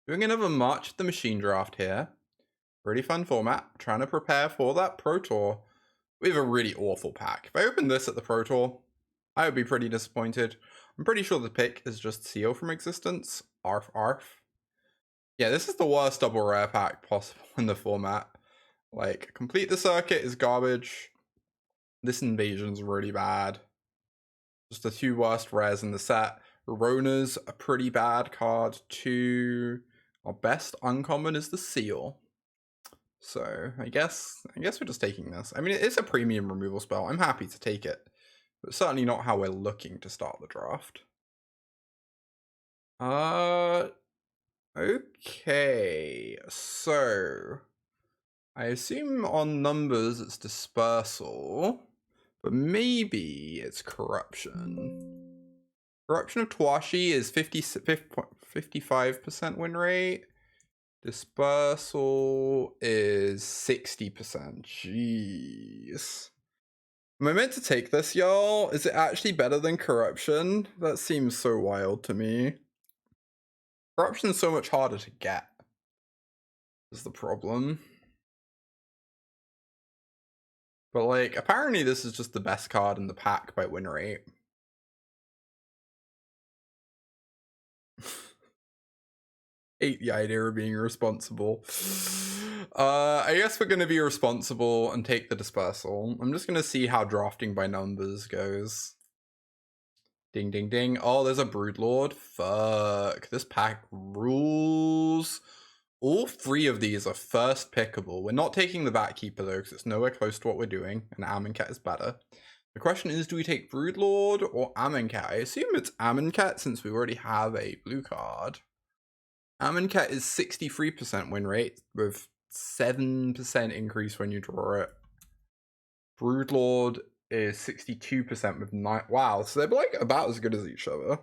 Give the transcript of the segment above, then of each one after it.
Doing another March of the Machine draft here. Pretty fun format. Trying to prepare for that Pro Tour. We have a really awful pack. If I open this at the Pro Tour, I would be pretty disappointed. I'm pretty sure the pick is just Seal from Existence. Arf Arf. Yeah, this is the worst double rare pack possible in the format. Like, Complete the Circuit is garbage. This Invasion's really bad. Just the two worst rares in the set. Rona's a pretty bad card too. Our best uncommon is the Seal. So I guess we're just taking this. I mean, it is a premium removal spell. I'm happy to take it, but certainly not how we're looking to start the draft. Okay. So I assume on numbers it's Dispersal, but maybe it's Corruption. Corruption of Tawashi is 55% win rate. Dispersal is 60%. Jeez. Am I meant to take this, y'all? Is it actually better than Corruption? That seems so wild to me. Corruption's so much harder to get, is the problem. But like, apparently this is just the best card in the pack by win rate. Hate the idea of being responsible. I guess we're gonna be responsible and take the Dispersal. I'm just gonna see how drafting by numbers goes. Ding ding ding. Oh, there's a Broodlord. Fuck. This pack rules. All three of these are first pickable. We're not taking the Vatkeeper though, because it's nowhere close to what we're doing, and Amonkhet is better. The question is, do we take Broodlord or Amonkhet? I assume it's Amonkhet since we already have a blue card. Amonkhet is 63% win rate with 7% increase when you draw it. Broodlord is 62% with 9. Wow, so they're like about as good as each other.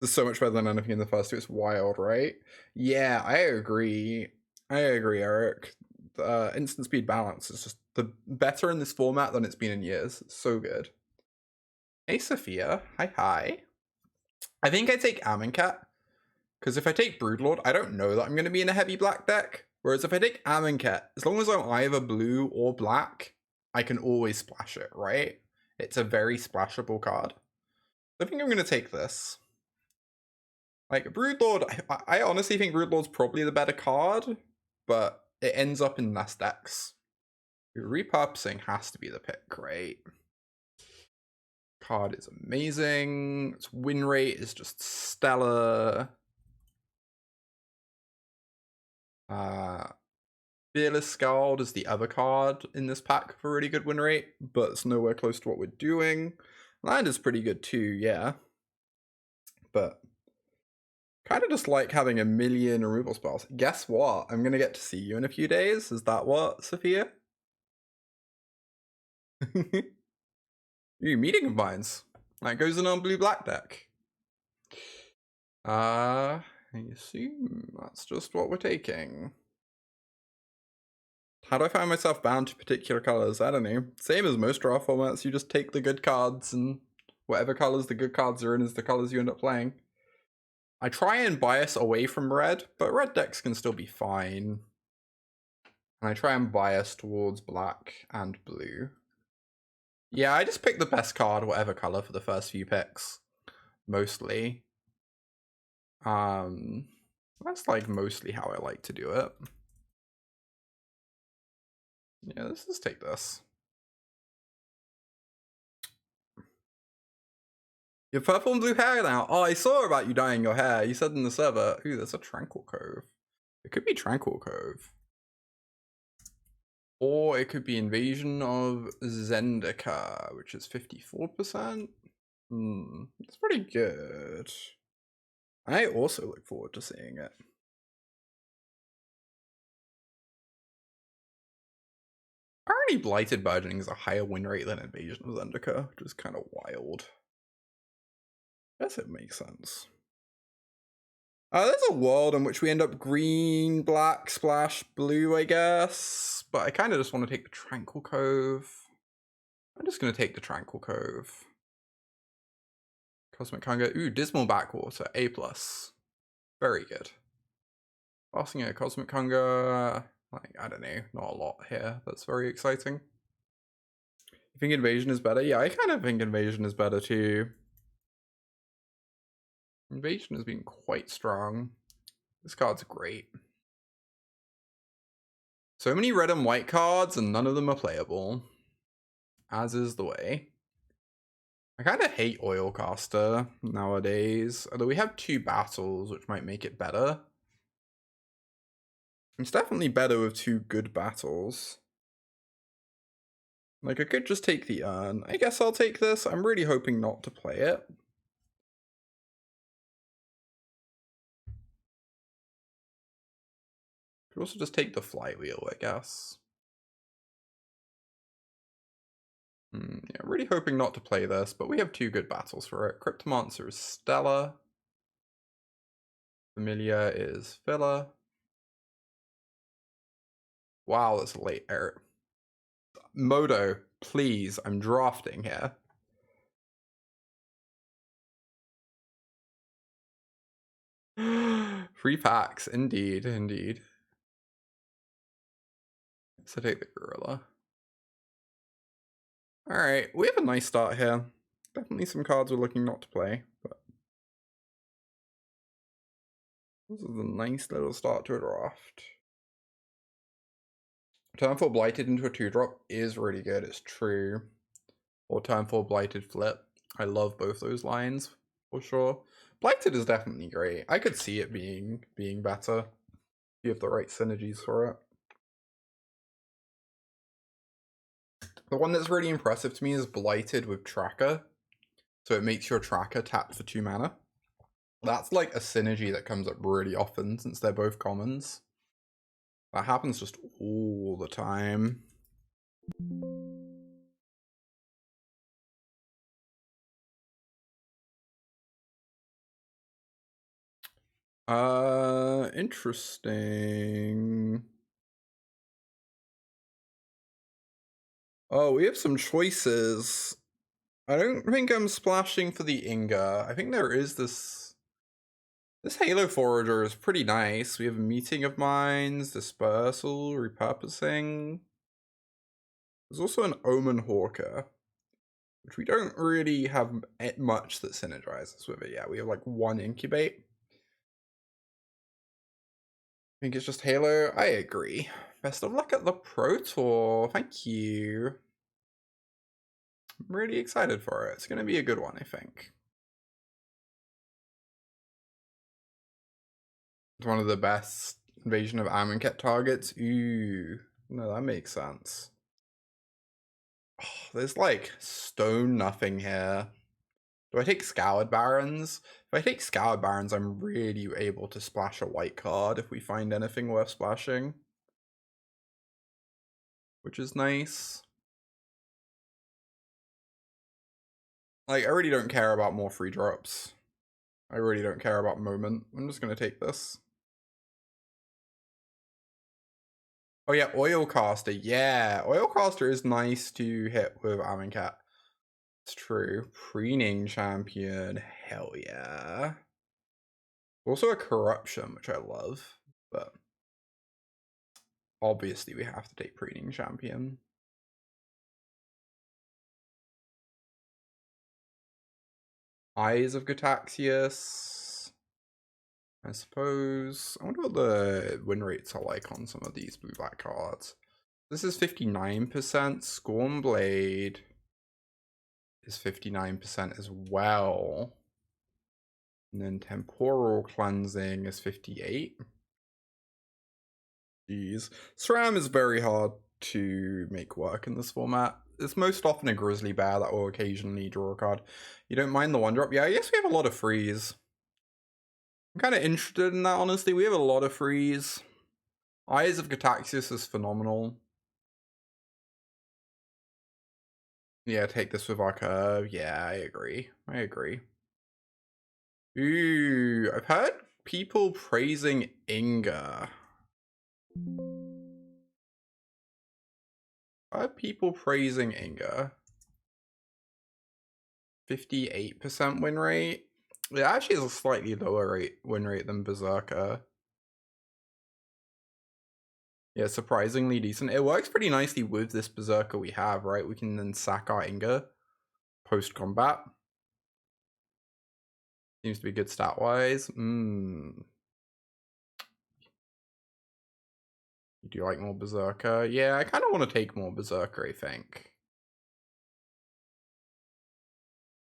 This is so much better than anything in the first two. It's wild, right? Yeah, I agree. Eric. The instant speed balance is just the better in this format than it's been in years. It's so good. Hey, Sophia. Hi. I think I take Amonkhet. Because if I take Broodlord, I don't know that I'm going to be in a heavy black deck. Whereas if I take Amonkhet, as long as I'm either blue or black, I can always splash it, right? It's a very splashable card. I think I'm going to take this. Like, Broodlord, I honestly think Broodlord's probably the better card, but it ends up in less decks. Repurposing has to be the pick, right? Card is amazing. Its win rate is just stellar. Fearless Scald is the other card in this pack for a really good win rate, but it's nowhere close to what we're doing. Land is pretty good too, yeah. But kind of just like having a million removal spells. Guess what? I'm going to get to see you in a few days. Is that what, Sophia? Ooh, Meeting of Minds. That goes in on blue-black deck. I assume that's just what we're taking. How do I find myself bound to particular colors? I don't know. Same as most draft formats, you just take the good cards, and whatever colors the good cards are in is the colors you end up playing. I try and bias away from red, but red decks can still be fine. And I try and bias towards black and blue. Yeah, I just pick the best card, whatever color, for the first few picks. Mostly. That's like mostly how I like to do it. Yeah, let's just take this. You have purple and blue hair now. Oh, I saw about you dyeing your hair. You said in the server. Ooh, there's a Tranquil Cove. It could be Tranquil Cove. Or it could be Invasion of Zendikar, which is 54%. It's pretty good. I also look forward to seeing it. Apparently Blighted Burgeoning is a higher win rate than Invasion of Zendikar, which is kind of wild. I guess it makes sense. There's a world in which we end up green, black, splash, blue, I guess. But I kind of just want to take the Tranquil Cove. I'm just going to take the Tranquil Cove. Cosmic Hunger. Ooh, Dismal Backwater. A+. Very good. Passing a Cosmic Hunger. Like, I don't know, not a lot here. That's very exciting. You think Invasion is better? Yeah, I kind of think Invasion is better too. Invasion has been quite strong. This card's great. So many red and white cards, and none of them are playable. As is the way. I kind of hate Oilcaster nowadays, although we have 2 battles, which might make it better. It's definitely better with 2 good battles. Like, I could just take the urn. I guess I'll take this. I'm really hoping not to play it. Could also just take the flywheel, I guess. Yeah, really hoping not to play this, but we have 2 good battles for it. Cryptomancer is Stella. Familia is filler. Wow, that's a late error. Modo, please, I'm drafting here. Free packs, indeed, indeed. So take the gorilla. Alright, we have a nice start here. Definitely some cards we're looking not to play, but this is a nice little start to a draft. Turn 4 Blighted into a 2-drop is really good, it's true. Or Turn 4 Blighted flip. I love both those lines, for sure. Blighted is definitely great. I could see it being better. If you have the right synergies for it. The one that's really impressive to me is Blighted with Tracker. So it makes your Tracker tap for 2 mana. That's like a synergy that comes up really often since they're both commons. That happens just all the time. Interesting. Oh, we have some choices. I don't think I'm splashing for the Inga. I think there is this Halo Forager is pretty nice. We have a Meeting of Minds, Dispersal, Repurposing. There's also an Omen Hawker, which we don't really have much that synergizes with it. Yeah, we have like 1 Incubate. I think it's just Halo. I agree. Best of luck at the Pro Tour. Thank you. I'm really excited for it. It's going to be a good one, I think. It's one of the best Invasion of Amonkhet targets. Ooh, no, that makes sense. Oh, there's like stone nothing here. Do I take Scoured Barons? If I take Scoured Barons, I'm really able to splash a white card if we find anything worth splashing. Which is nice. Like, I really don't care about more free drops. I really don't care about Moment. I'm just going to take this. Oh yeah, Oilcaster. Yeah, Oilcaster is nice to hit with Amonkhet. It's true. Preening Champion. Hell yeah. Also a Corruption, which I love. But obviously we have to take Preening Champion. Eyes of Gataxius. I suppose. I wonder what the win rates are like on some of these blue-black cards. This is 59%. Scornblade is 59% as well. And then Temporal Cleansing is 58. Jeez. SRAM is very hard to make work in this format. It's most often a Grizzly Bear that will occasionally draw a card. You don't mind the 1-drop? Yeah, I guess we have a lot of freeze. I'm kind of interested in that, honestly. We have a lot of freeze. Eyes of Gataxius is phenomenal. Yeah, take this with our curve. Yeah, I agree. I agree. Ooh, I've heard people praising Inga. I've heard people praising Inga. 58% win rate. It actually is a slightly lower win rate than Berserker. Yeah, surprisingly decent. It works pretty nicely with this Berserker we have, right? We can then sack our Inga post-combat. Seems to be good stat-wise. You do like more Berserker? Yeah, I kind of want to take more Berserker, I think.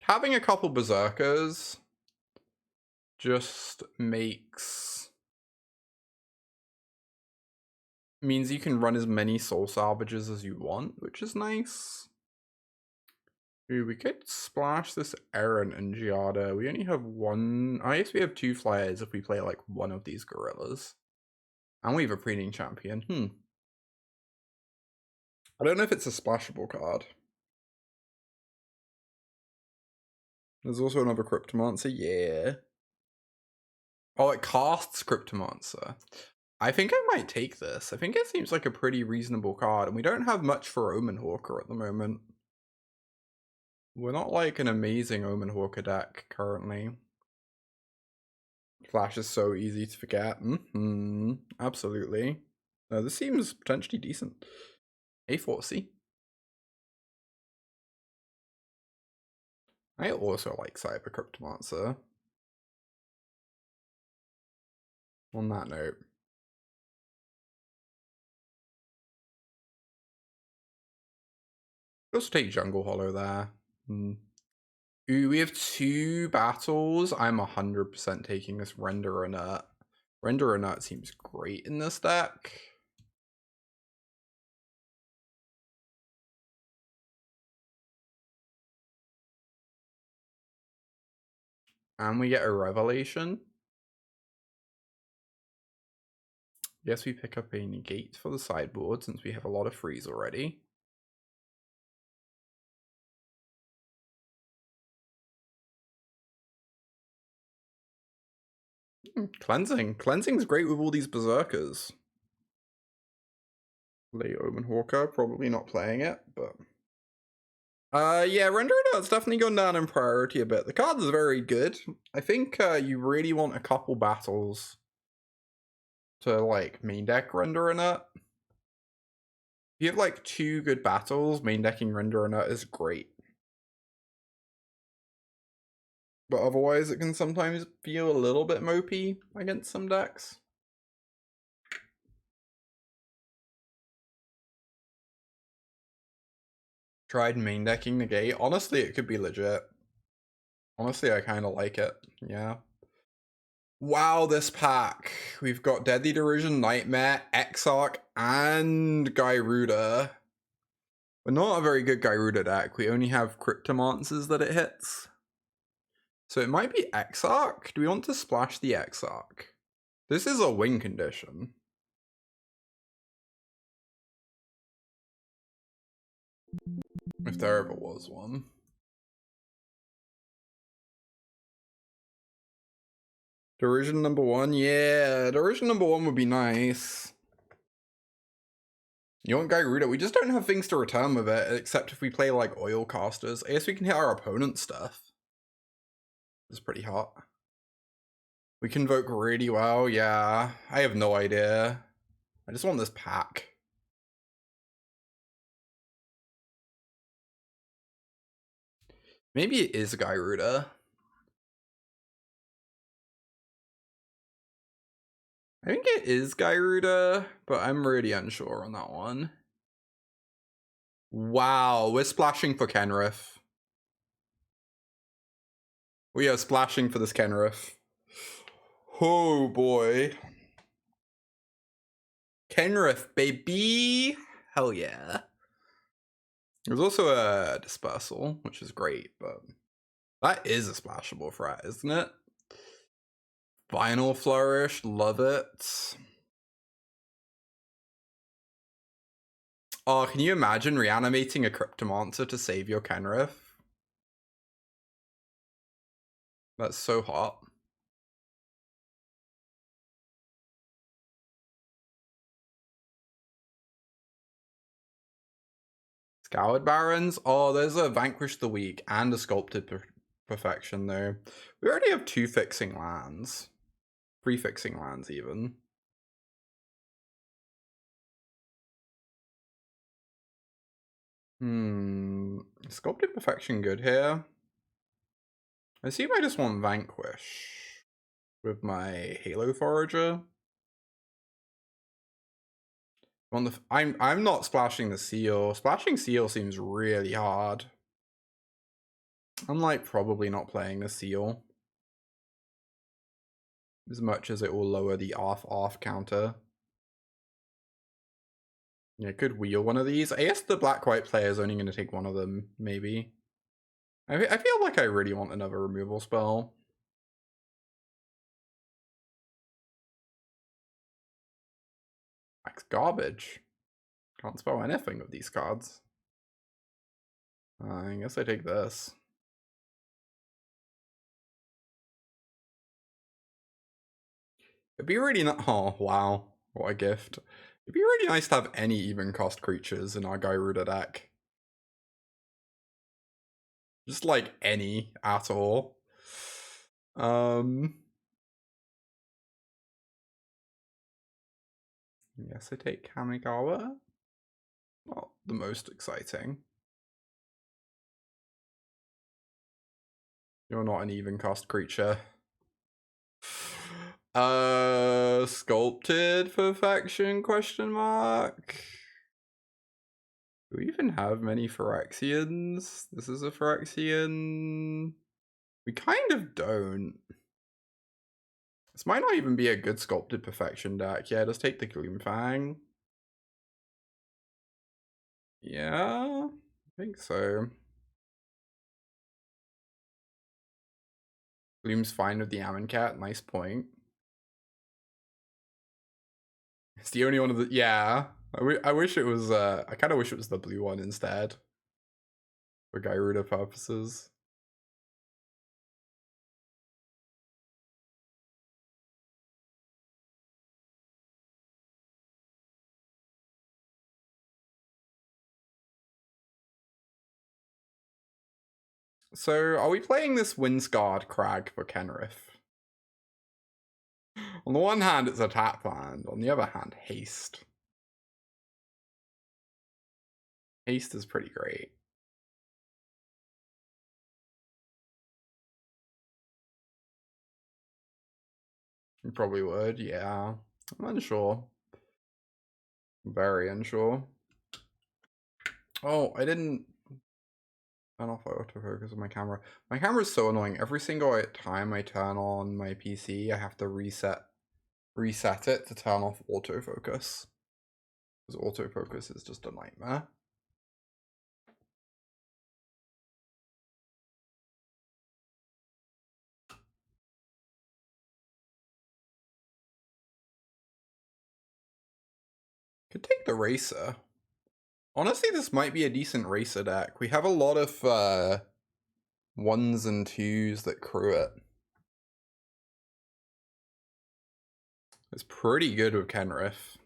Having a couple Berserkers just means you can run as many soul salvages as you want, which is nice. Ooh, we could splash this Eren and Giada. We only have one. I guess we have 2 flyers if we play like one of these gorillas. And we have a preening champion. I don't know if it's a splashable card. There's also another Cryptomancer. Yeah. Oh, it casts Cryptomancer. I think I might take this. I think it seems like a pretty reasonable card, and we don't have much for Omen Hawker at the moment. We're not like an amazing Omen Hawker deck currently. Flash is so easy to forget. Absolutely. No, this seems potentially decent. A4C. I also like Cyber Cryptomancer. On that note. Let's take Jungle Hollow there. Ooh, we have 2 battles. I'm 100% taking this Render Inert. Render Inert seems great in this deck. And we get a Revelation. Guess we pick up a Negate for the sideboard since we have a lot of freeze already. Cleansing. Cleansing's great with all these Berserkers. Play Omen Hawker, probably not playing it, but... yeah, Render Inert's definitely gone down in priority a bit. The card is very good. I think you really want a couple battles to, like, main deck Render Inert. If you have, like, 2 good battles, main decking Render Inert is great. But otherwise, it can sometimes feel a little bit mopey against some decks. Tried main decking Negate. Honestly, it could be legit. Honestly, I kind of like it. Yeah. Wow, this pack. We've got Deadly Derision, Nightmare, Exarch, and Gyruda. We're not a very good Gyruda deck. We only have Cryptomancers that it hits. So it might be Exarch. Do we want to splash the Exarch? This is a win condition. If there ever was one. Derision number 1? Yeah, Derision number 1 would be nice. You want Gyruda? We just don't have things to return with it, except if we play like Oil Casters. I guess we can hit our opponent's stuff. It's pretty hot. We can invoke really well, yeah. I have no idea. I just want this pack. Maybe it is Gyruda. I think it is Gyruda, but I'm really unsure on that one. Wow, we're splashing for Kenrith. We are splashing for this Kenrith. Oh boy. Kenrith, baby! Hell yeah. There's also a Dispersal, which is great, but that is a splashable threat, isn't it? Final Flourish, love it. Oh, can you imagine reanimating a Cryptomancer to save your Kenrith? That's so hot. Scoured Barons? Oh, there's a Vanquish the Weak and a Sculpted Perfection though. We already have 2 fixing lands. 3 fixing lands even. Sculpted Perfection good here. I assume I just want Vanquish with my Halo Forager. I'm not splashing the seal. Splashing seal seems really hard. I'm like probably not playing the seal as much as it will lower the off counter. Yeah, could wheel one of these. I guess the black-white player is only going to take one of them, maybe. I feel like I really want another removal spell. That's garbage. Can't spell anything with these cards. I guess I take this. It'd be really not. Oh, wow. What a gift. It'd be really nice to have any even cost creatures in our Gyruda deck. Just like any at all. Yes, I take Kamigawa. Not the most exciting. You're not an even cost creature. Sculpted Perfection question mark? Do we even have many Phyrexians? This is a Phyrexian. We kind of don't. This might not even be a good Sculpted Perfection deck. Yeah, just take the Gloomfang. Yeah, I think so. Gloom's fine with the Amonkhet. Nice point. It's the only one of the... Yeah. I wish it was... I kind of wish it was the blue one instead. For Gyruda purposes. So, are we playing this Windscarred Crag for Kenrith? On the one hand, it's a tap land. On the other hand, haste. Haste is pretty great. You probably would, yeah. I'm unsure. Very unsure. Oh, I didn't turn off autofocus on my camera. My camera is so annoying. Every single time I turn on my PC, I have to reset it to turn off autofocus. Because autofocus is just a nightmare. Could take the Racer. Honestly, this might be a decent Racer deck. We have a lot of 1s and 2s that crew it. It's pretty good with Kenrith.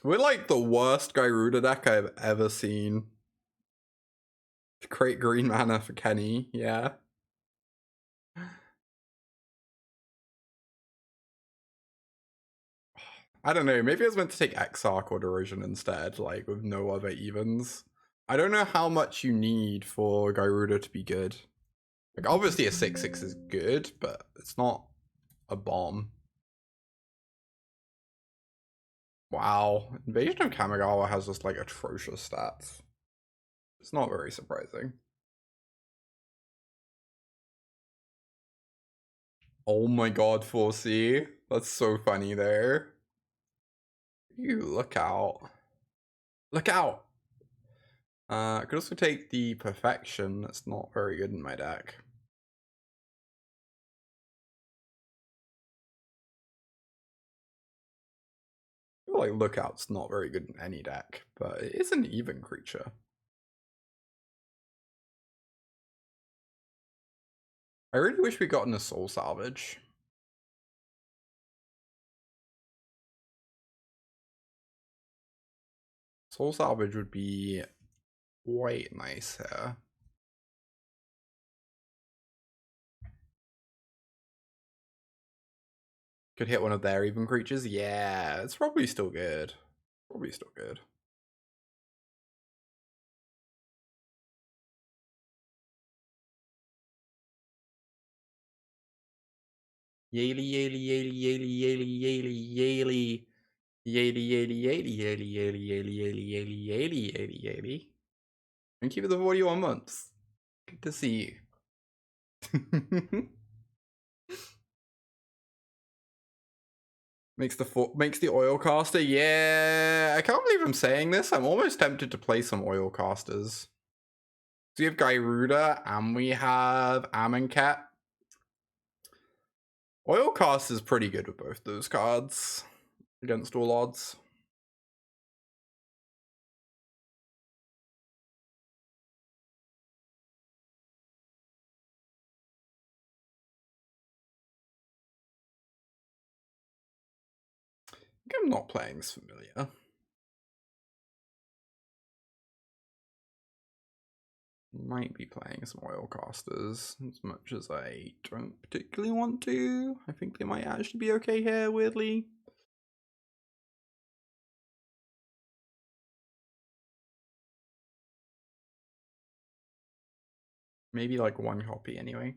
We're like the worst Gyruda deck I've ever seen. Create green mana for Kenny, yeah. I don't know, maybe I was meant to take Exarch or Derision instead, like with no other evens. I don't know how much you need for Gyruda to be good. Like obviously a 6/6 is good, but it's not a bomb. Wow, Invasion of Kamigawa has just like atrocious stats. It's not very surprising. Oh my god, 4C. That's so funny there. You look out. Look out! I could also take the Perfection. That's not very good in my deck. I feel like Lookout's not very good in any deck, but it is an even creature. I really wish we gotten a Soul Salvage. Soul Salvage would be quite nice here. Could hit one of their even creatures. Yeah, it's probably still good. Probably still good. Yaley, yaley, yaley, yaley, yaley, yaley, yaley. Yaley, yaley, yaley, yaley, yaley, yaley, yaley, yaley, yaley, yaley, yaley. Thank you for the 41 months. Good to see you. Makes the oil caster. Yeah, I can't believe I'm saying this. I'm almost tempted to play some oil casters. So we have Gyruda and we have Amonkhet. Oil cast is pretty good with both those cards against all odds. I'm not playing this familiar. Might be playing some oil casters as much as I don't particularly want to. I think they might actually be okay here, weirdly. Maybe like one copy anyway.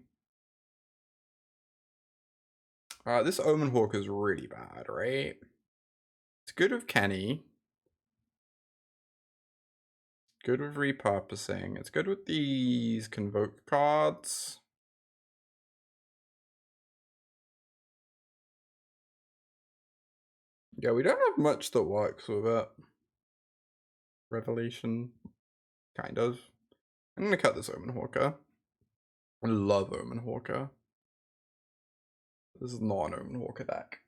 This Omen Hawk is really bad, right? It's good with Kenny. Good with repurposing. It's good with these Convoke cards. Yeah, we don't have much that works with it. Revelation. Kind of. I'm gonna cut this Omen Hawker. I love Omen Hawker. This is not an Omen Hawker deck.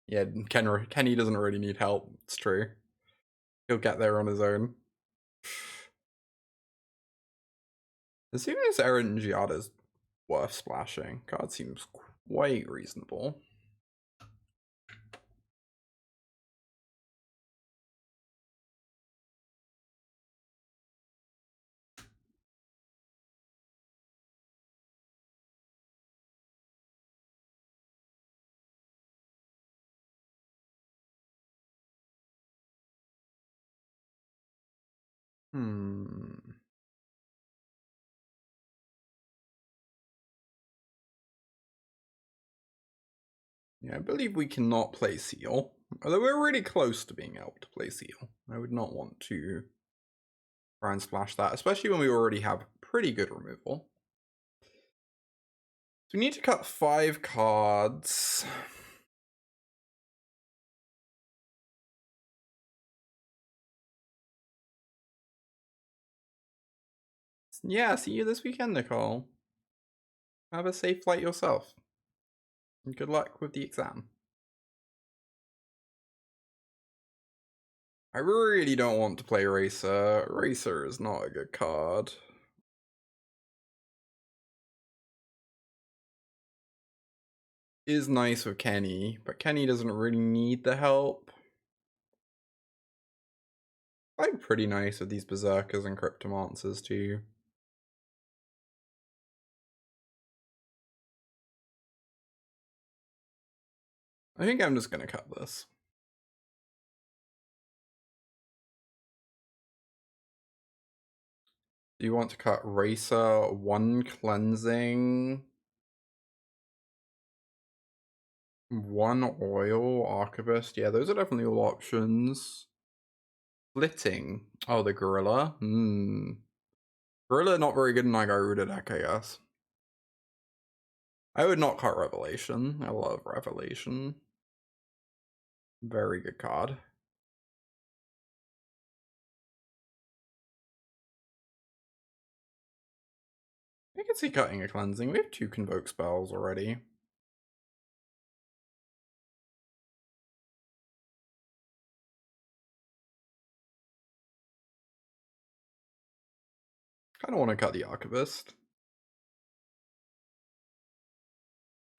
Yeah, Kenny doesn't really need help. It's true. He'll get there on his own. Assuming this Errant Giada is worth splashing. Card seems quite reasonable. Yeah, I believe we cannot play Seal. Although we're really close to being able to play Seal. I would not want to try and splash that, especially when we already have pretty good removal. So we need to cut 5 cards. Yeah, see you this weekend, Nicole. Have a safe flight yourself. And good luck with the exam. I really don't want to play Racer. Racer is not a good card. Is nice with Kenny, but Kenny doesn't really need the help. I'm pretty nice with these Berserkers and Cryptomancers too. I think I'm just gonna cut this. Do you want to cut Racer, 1 Cleansing, 1 Oil, Archivist? Yeah, those are definitely all options. Splitting. Oh, the Gorilla? Gorilla not very good in my Gyruda deck, I guess. I would not cut Revelation. I love Revelation. Very good card. I can see cutting a Cleansing. We have 2 Convoke spells already. Kind of want to cut the Archivist.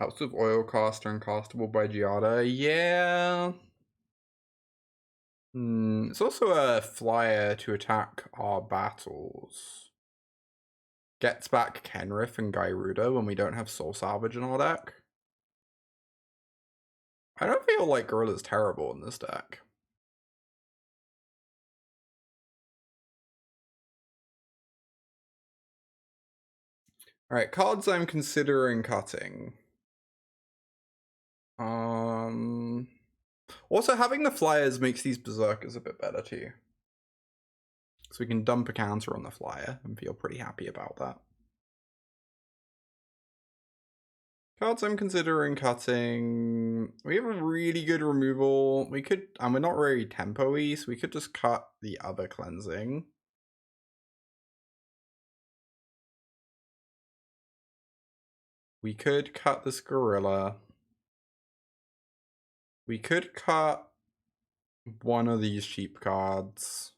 Helps with Oil Caster and Castable by Giada. Yeah. It's also a flyer to attack our battles. gets back Kenrith and Gyruda when we don't have Soul Salvage in our deck. I don't feel like Gorilla's terrible in this deck. Alright, cards I'm considering cutting. Also, having the flyers makes these berserkers a bit better too. So we can dump a counter on the flyer and feel pretty happy about that. Cards I'm considering cutting. We have a really good removal. We could, and we're not very tempo-y, so we could just cut the other cleansing. We could cut this gorilla. We could cut one of these cheap cards.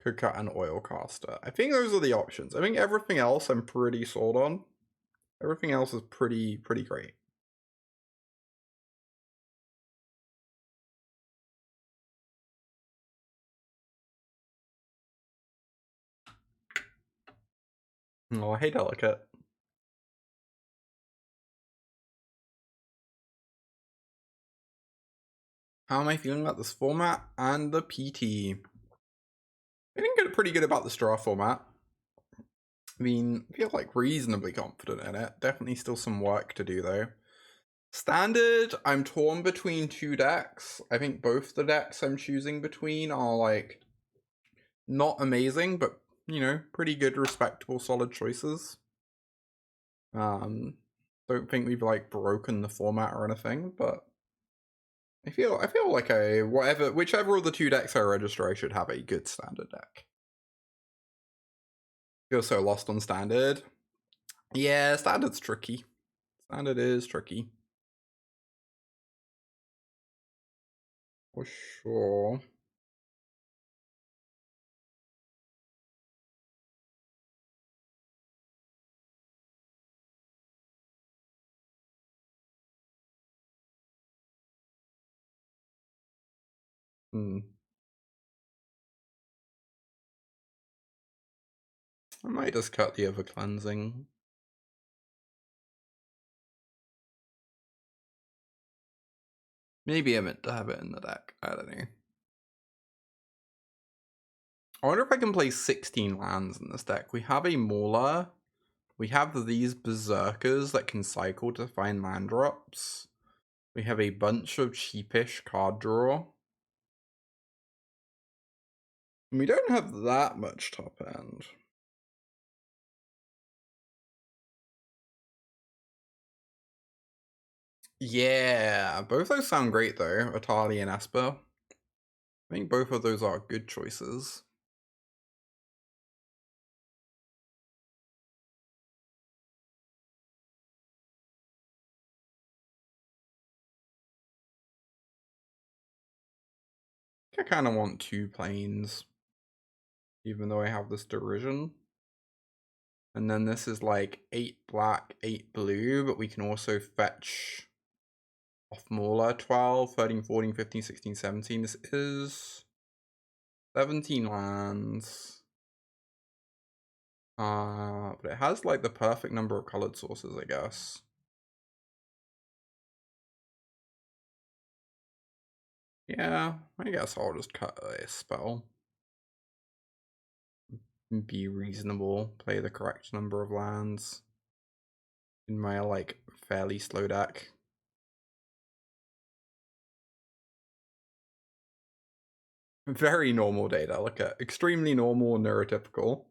Could cut an oil caster. I think those are the options. I think everything else I'm pretty sold on. Everything else is pretty great. Oh, hey, Delicate. How am I feeling about this format and the PT? I think I'm pretty good about the straw format. I mean, I feel like reasonably confident in it. Definitely still some work to do though. Standard, I'm torn between two decks. I think both the decks I'm choosing between are like not amazing, but you know, pretty good, respectable, solid choices. Don't think we've like broken the format or anything, but I feel like whichever of the two decks I register, I should have a good standard deck. Feel so lost on standard. Yeah, standard's tricky. Standard is tricky. For sure. I might just cut the other cleansing. Maybe I meant to have it in the deck. I don't know. I wonder if I can play 16 lands in this deck. We have a Mauler. We have these Berserkers that can cycle to find land drops. We have a bunch of cheapish card draw. And we don't have that much top end. Yeah, both those sound great though, Atali and Esper. I think both of those are good choices. I kind of want 2 planes, even though I have this derision. And then this is like 8 black, 8 blue, but we can also fetch off Mauler 12, 13, 14, 15, 16, 17. This is 17 lands. But it has like the perfect number of colored sources, I guess. Yeah, I guess I'll just cut a spell. Be reasonable, play the correct number of lands in my like fairly slow deck. Very normal data, look at extremely normal and neurotypical.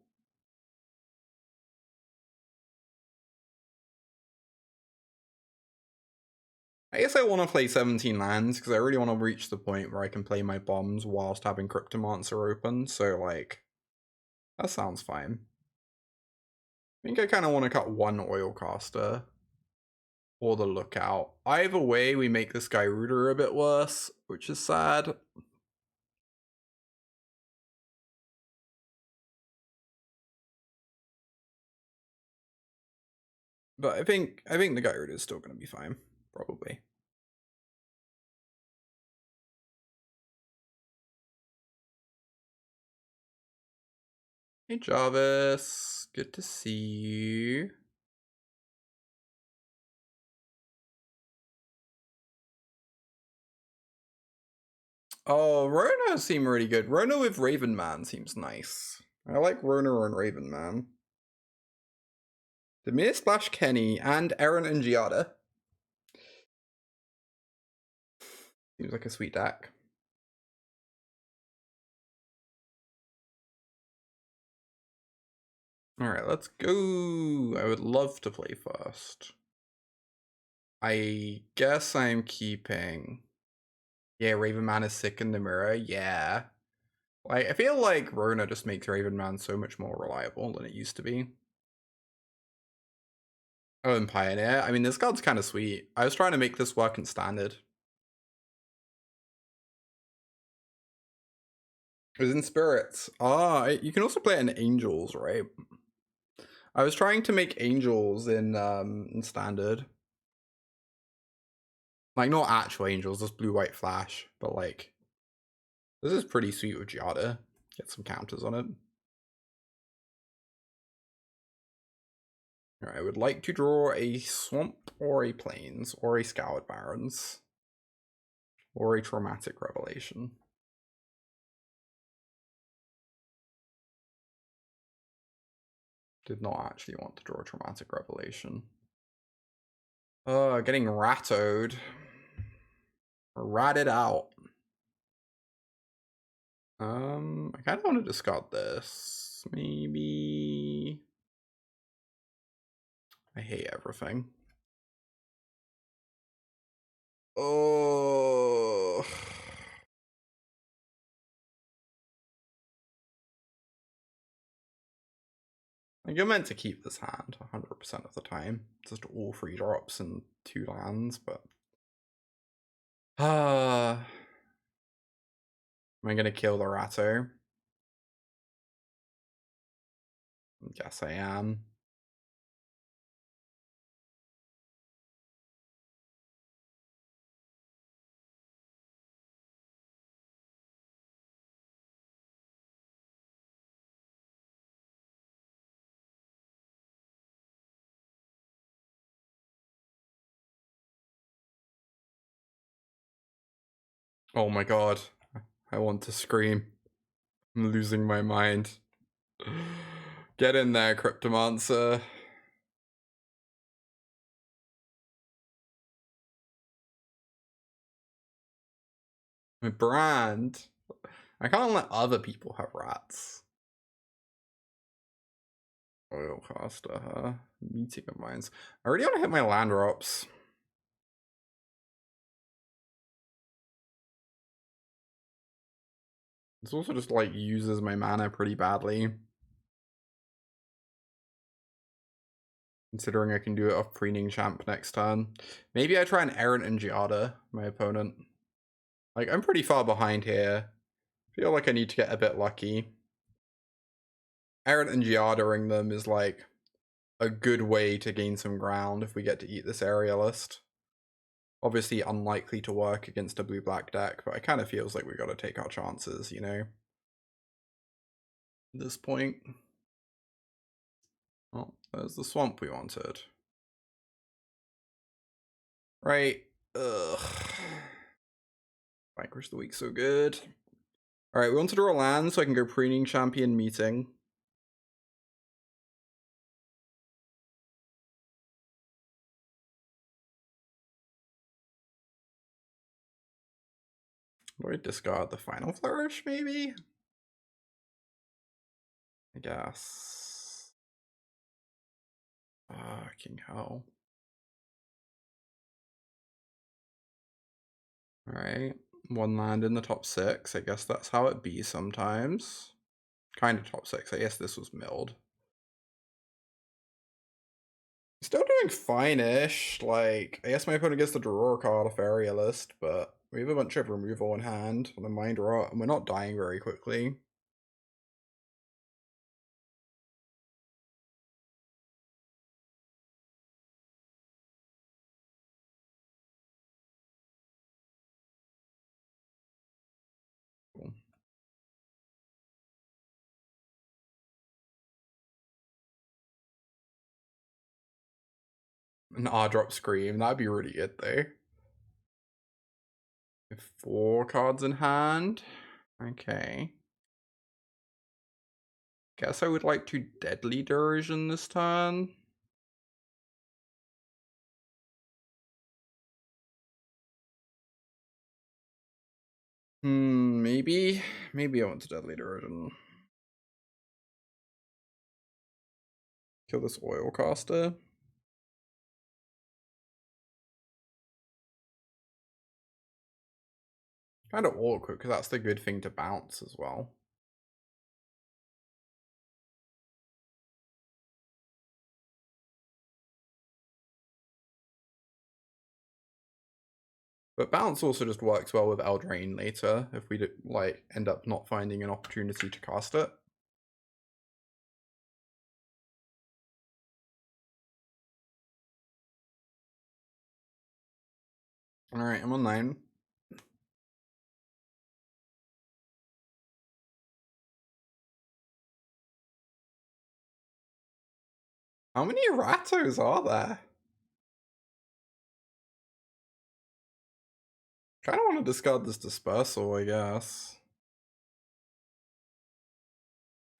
I guess I want to play 17 lands because I really want to reach the point where I can play my bombs whilst having Cryptomancer open, so like, that sounds fine. I think I kind of want to cut one Oil Caster or the Lookout. Either way, we make this guy Rooter a bit worse, which is sad. But I think the guy Rooter is still going to be fine, probably. Hey Jarvis, good to see you. Oh, Rona seem really good. Rona with Raven Man seems nice. I like Rona and Raven Man. Demir Splash Kenny and Eren and Giada. Seems like a sweet deck. Alright, let's go. I would love to play first. I guess I'm keeping. Yeah, Raven Man is sick in the mirror. Yeah. Like, I feel like Rona just makes Raven Man so much more reliable than it used to be. Oh, and Pioneer. I mean, this card's kind of sweet. I was trying to make this work in Standard. It was in Spirits. Ah, you can also play it in Angels, right? I was trying to make Angels in Standard. Like, not actual Angels, just Blue-White Flash. But, like, this is pretty sweet with Giada. Get some counters on it. Alright, I would like to draw a Swamp or a Plains or a Scoured Barrens. Or a Traumatic Revelation. Did not actually want to draw a Traumatic Revelation. Getting rattoed. Ratted out. I kind of want to discard this. Maybe. I hate everything. Oh. Like, you're meant to keep this hand 100% of the time. Just all 3 drops and 2 lands, but. Am I gonna kill the Ratto? Yes, I am. Oh my god. I want to scream. I'm losing my mind. Get in there, Cryptomancer. My brand. I can't let other people have rats. Oilcaster, huh? Meeting of Minds. I already want to hit my land drops. This also just like uses my mana pretty badly. Considering I can do it off Preening Champ next turn. Maybe I try an Errant and Giada, my opponent. Like, I'm pretty far behind here. Feel like I need to get a bit lucky. Errant and Giada-ing them is like a good way to gain some ground if we get to eat this Aerialist. Obviously unlikely to work against a blue-black deck, but it kind of feels like we got to take our chances, you know? At this point. Oh, there's the swamp we wanted. Right. Ugh. Vanquish the Weak so good. Alright, we want to draw a land so I can go Preening Champion Meeting. Do I discard the Final Flourish, maybe? I guess. Fucking hell. Alright. 1 land in the top 6. I guess that's how it be sometimes. Kind of top 6. I guess this was milled. Still doing fine-ish. Like, I guess my opponent gets to draw a card off Aerialist, but we have a bunch of removal in hand on a Mind Rot, and we're not dying very quickly. Cool. An R-drop Scream, that'd be really good though. 4 cards in hand. Okay. Guess I would like to Deadly Dirision this turn. Maybe I want to Deadly Dirision. Kill this Oil Caster. Kind of awkward because that's the good thing to bounce as well. But bounce also just works well with Eldraine later if we like end up not finding an opportunity to cast it. Alright, I'm on 9. How many Rattos are there? Kind of want to discard this Dispersal, I guess.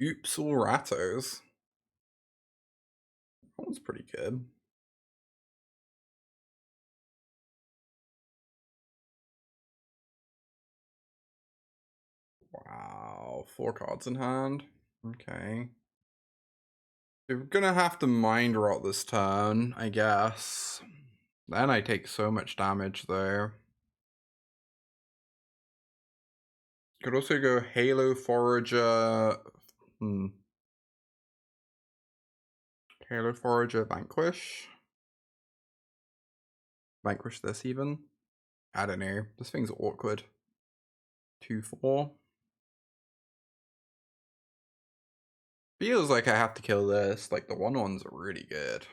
Oops, all Rattos. That one's pretty good. Wow, 4 cards in hand. Okay. We're gonna have to Mind Rot this turn, I guess. Then I take so much damage there. Could also go Halo Forager. Halo Forager Vanquish. Vanquish this even. I don't know. This thing's awkward. 2/4. Feels like I have to kill this. Like the 1/1s are really good.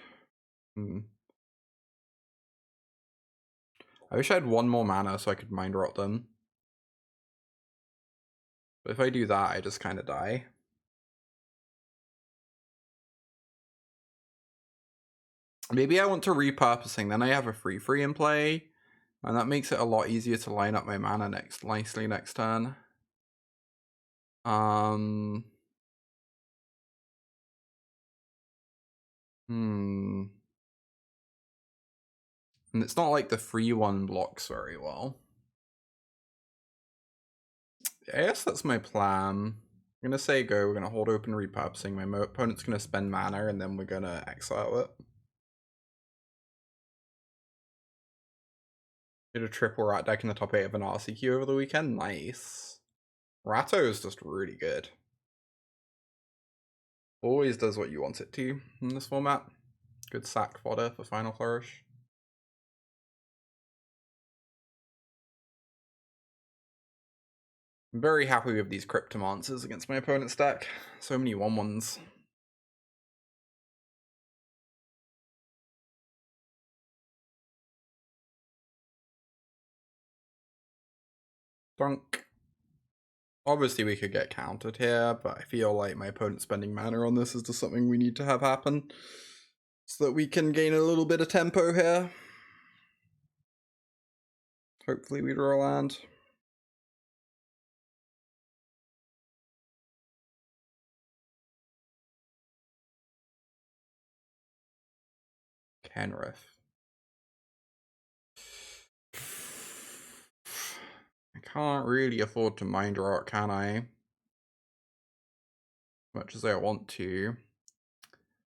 I wish I had 1 more mana so I could Mind Rot them. But if I do that, I just kind of die. Maybe I want to Repurposing, then I have a free in play. And that makes it a lot easier to line up my mana nicely next turn. And it's not like the free one blocks very well. I guess that's my plan. I'm gonna say go, we're gonna hold open Repurposing, my opponent's gonna spend mana, and then we're gonna exile it. Did a triple rat deck in the top 8 of an RCQ over the weekend. Nice. Ratto is just really good. Always does what you want it to in this format. Good sack fodder for Final Flourish. I'm very happy with these Cryptomancers against my opponent's deck. So many 1/1s. Dunk. Obviously we could get countered here, but I feel like my opponent spending mana on this is just something we need to have happen. So that we can gain a little bit of tempo here. Hopefully we draw a land. Kenrith. I can't really afford to Mind Rot, can I? As much as I want to.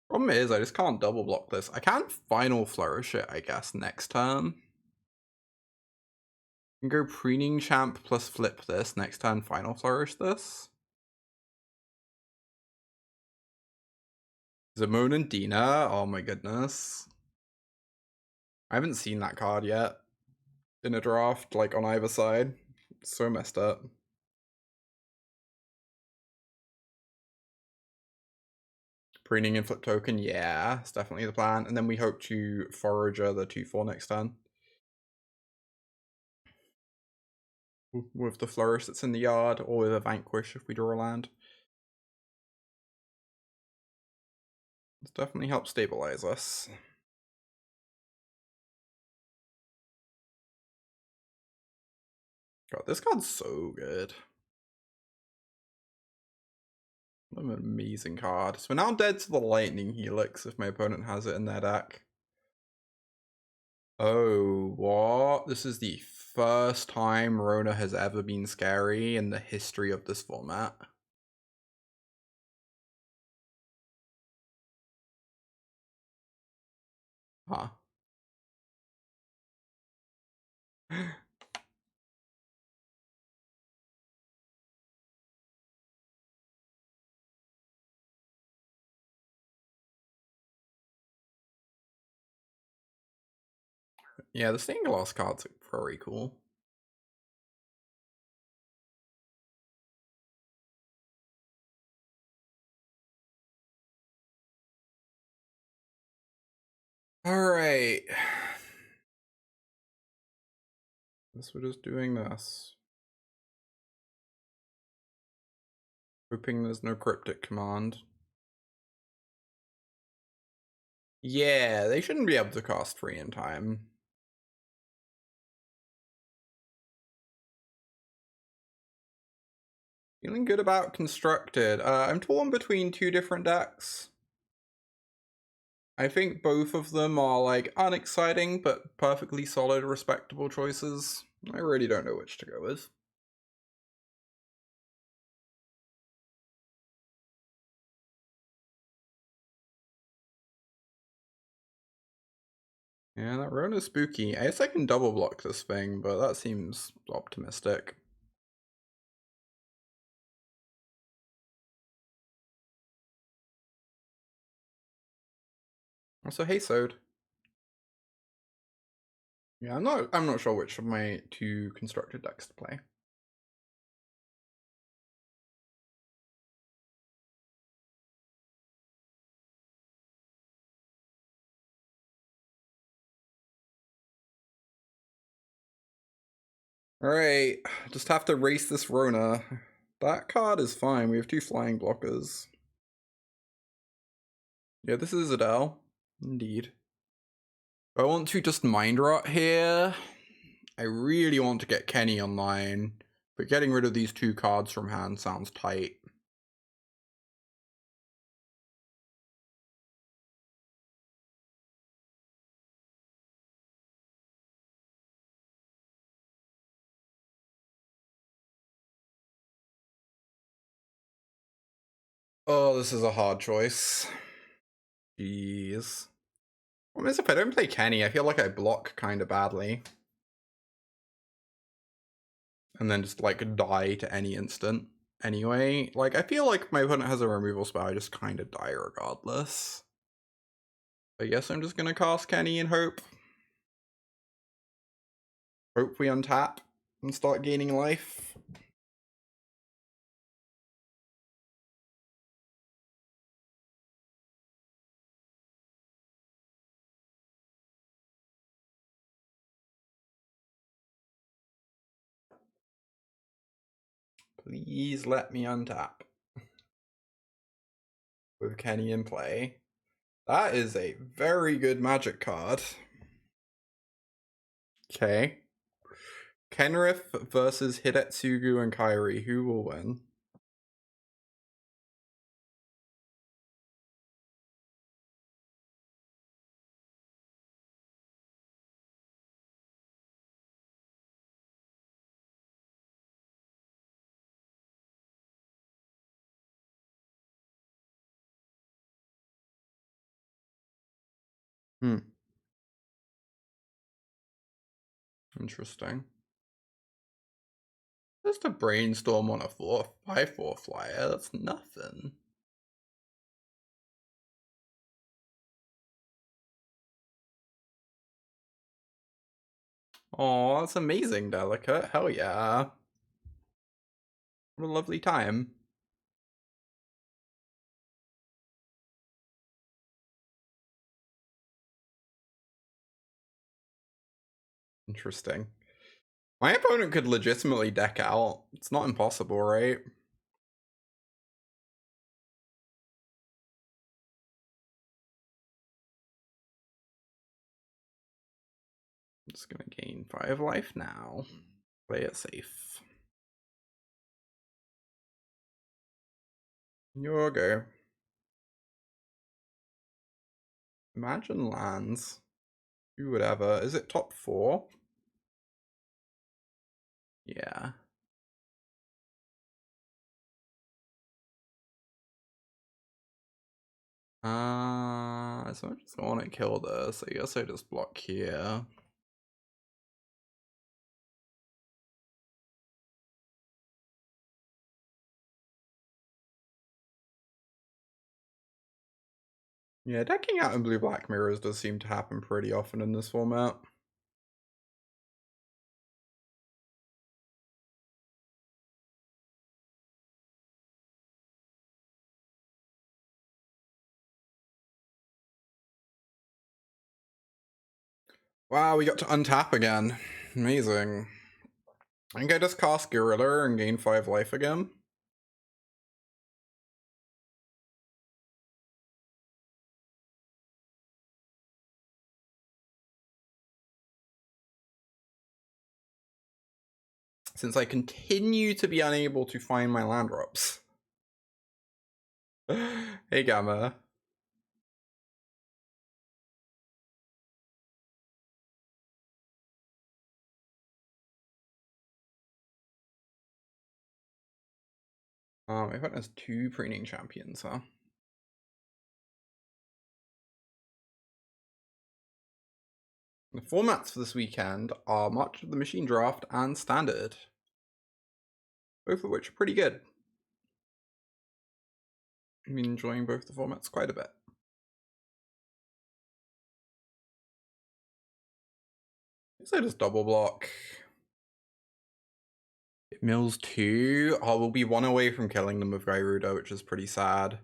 Problem is, I just can't double block this. I can Final Flourish it, I guess, next turn. I can go Preening Champ plus flip this, next turn Final Flourish this. Zimone and Dina, oh my goodness. I haven't seen that card yet in a draft, like on either side. It's so messed up. Preening and flip token, yeah, it's definitely the plan. And then we hope to Forager the 2/4 next turn. With the Flourish that's in the yard, or with a Vanquish if we draw a land. This definitely helps stabilize us. God, this card's so good. What an amazing card. So we're now dead to the Lightning Helix if my opponent has it in their deck. Oh, what? This is the first time Rona has ever been scary in the history of this format. Huh. Yeah, the stained glass cards are very cool. Alright. Guess we're just doing this. Hoping there's no cryptic command. Yeah, they shouldn't be able to cast 3 in time. Feeling good about Constructed. I'm torn between 2 different decks. I think both of them are like unexciting but perfectly solid, respectable choices. I really don't know which to go with. Yeah, that Rona's spooky. I guess I can double block this thing, but that seems optimistic. Also, hey Sode. Yeah, I'm not sure which of my 2 constructed decks to play. Alright, just have to race this Rona. That card is fine, we have 2 flying blockers. Yeah, this is Adele. Indeed. I want to just mind rot here. I really want to get Kenny online, but getting rid of these 2 cards from hand sounds tight. Oh, this is a hard choice. Jeez. What means if I don't play Kenny, I feel like I block kind of badly. And then just like die to any instant. Anyway, like I feel like my opponent has a removal spell, I just kind of die regardless. I guess I'm just gonna cast Kenny and hope. Hope we untap and start gaining life. Please let me untap. With Kenny in play. That is a very good magic card. Okay. Kenrith versus Hidetsugu and Kairi. Who will win? Hmm. Interesting. Just a brainstorm on a 5/4 flyer. That's nothing. Oh, that's amazing, Delicate. Hell yeah. What a lovely time. Interesting. My opponent could legitimately deck out. It's not impossible, right? I'm just gonna gain 5 life now. Play it safe. Your go. Imagine lands. Do whatever. Is it top 4? Yeah. So I just want to kill this. I guess I just block here. Yeah, decking out in blue-black mirrors does seem to happen pretty often in this format. Wow, we got to untap again. Amazing. I think I just cast Gorilla and gain 5 life again. Since I continue to be unable to find my land drops. Hey, Gamma. My opponent has 2 preening champions, huh? The formats for this weekend are March of the Machine Draft and Standard. Both of which are pretty good. I've been enjoying both the formats quite a bit. I guess I just double block. It mills 2. Oh, we'll be 1 away from killing them with Gyruda, which is pretty sad.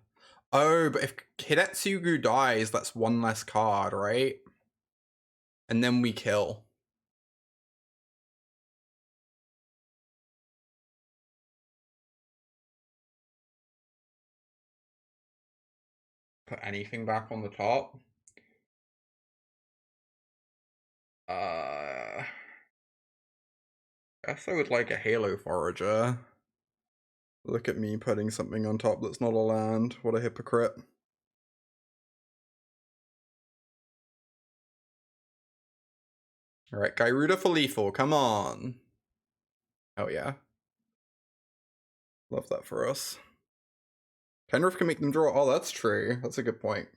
Oh, but if Hidetsugu dies, that's 1 less card, right? And then we kill. Put anything back on the top. Guess I would like a Halo Forager. Look at me putting something on top that's not a land. What a hypocrite. Alright, Gyruda for lethal, come on. Oh yeah. Love that for us. Penrith can make them draw. Oh, that's true. That's a good point.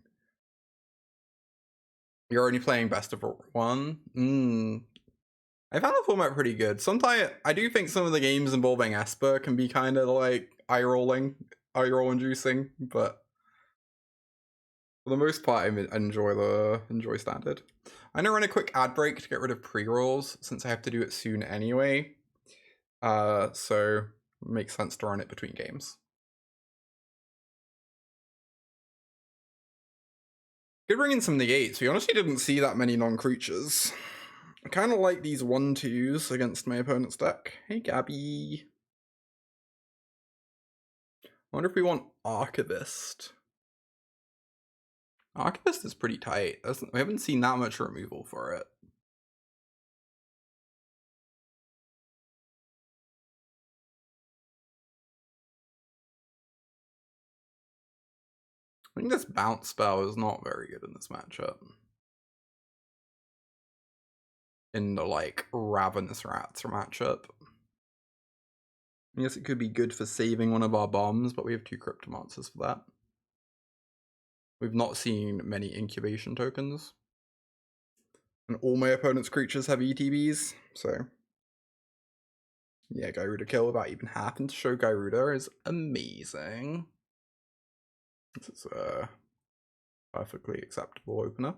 You're only playing best of 1? I found the format pretty good. Sometimes I do think some of the games involving Esper can be kind of like eye-roll inducing, but for the most part, I enjoy Standard. I'm gonna run a quick ad break to get rid of pre-rolls since I have to do it soon anyway. So it makes sense to run it between games. Could bring in some negates. We honestly didn't see that many non-creatures. I kind of like these 1/2s against my opponent's deck. Hey, Gabby. I wonder if we want Archivist. Archivist is pretty tight. We haven't seen that much removal for it. I think this bounce spell is not very good in this matchup. In the, like, Ravenous Rats matchup. I guess it could be good for saving one of our bombs, but we have 2 Cryptomancers for that. We've not seen many incubation tokens. And all my opponent's creatures have ETBs, so... yeah, Gyruda kill without even having to show Gyruda is amazing. This is a perfectly acceptable opener.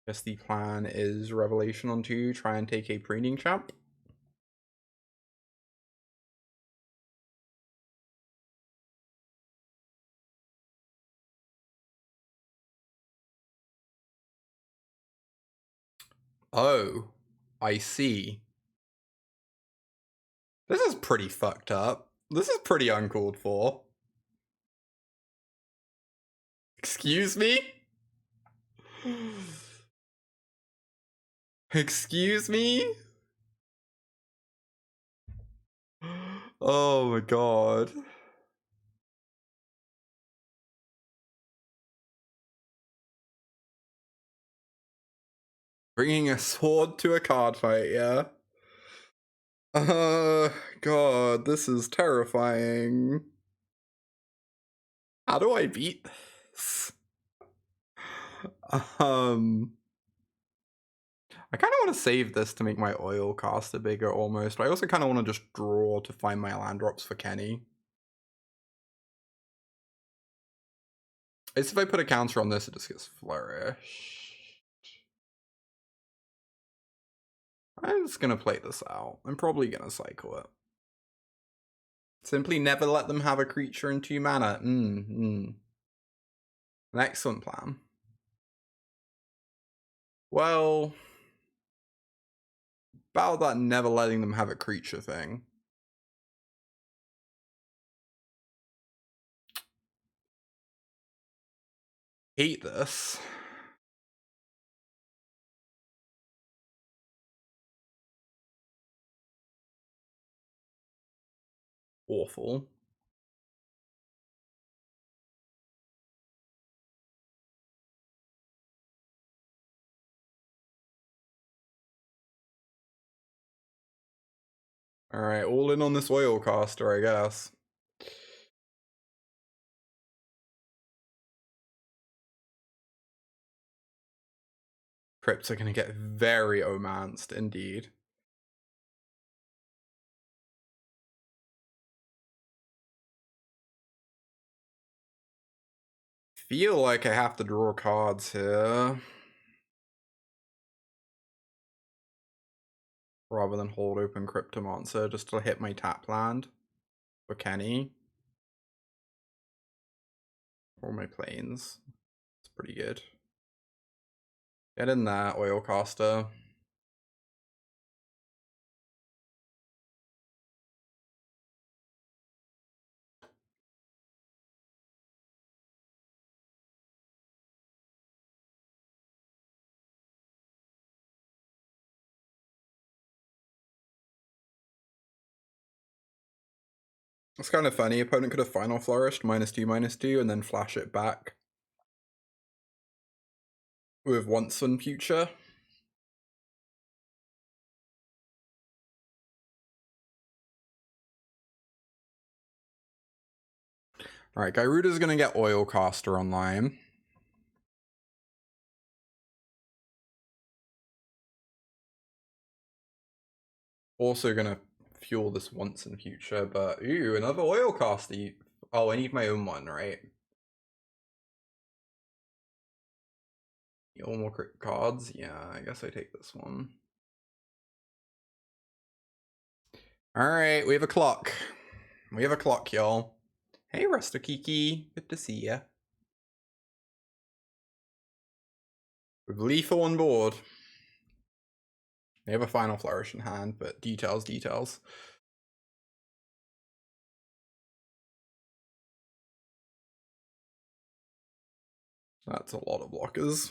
Guess the plan is Revelation on 2, try and take a preening champ. Oh, I see. This is pretty fucked up. This is pretty uncalled for. Excuse me? Excuse me? Oh my god. Bringing a sword to a card fight, yeah? God, this is terrifying. How do I beat this? I kind of want to save this to make my oil caster bigger almost, but I also kind of want to just draw to find my land drops for Kenny. It's if I put a counter on this, it just gets flourished. I'm just gonna play this out. I'm probably gonna cycle it. Simply never let them have a creature in 2 mana. An excellent plan. Well, about that never letting them have a creature thing. Hate this. Awful. Alright, all in on this oil caster, I guess. Crypts are gonna get very omanced indeed. Feel like I have to draw cards here. Rather than hold open Cryptomancer just to hit my tap land for Kenny. Or my planes. It's pretty good. Get in there, oil caster. It's kind of funny. Opponent could have final flourished -2/-2 and then flash it back with once and future. Alright, Gyruda's gonna get oil caster online. Also gonna fuel this once in future, but ooh, another oil caster. Oh, I need my own one, right? All more crit cards. Yeah, I guess I take this one. Alright, we have a clock. We have a clock, y'all. Hey, Rustakiki. Good to see ya. With lethal on board. They have a final flourish in hand, but details. That's a lot of blockers.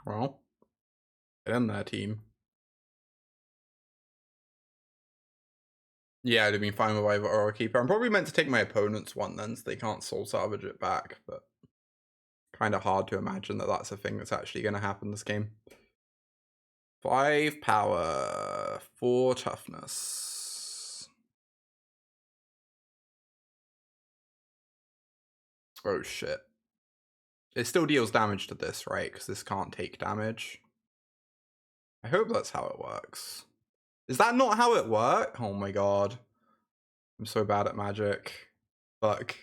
Well, get in there, team. Yeah, I'd have been fine with either Aura Keeper. I'm probably meant to take my opponent's one then, so they can't soul salvage it back, but kind of hard to imagine that that's a thing that's actually going to happen this game. 5 power, 4 toughness. Oh shit. It still deals damage to this, right? Because this can't take damage. I hope that's how it works. Is that not how it works? Oh my god. I'm so bad at Magic. Fuck.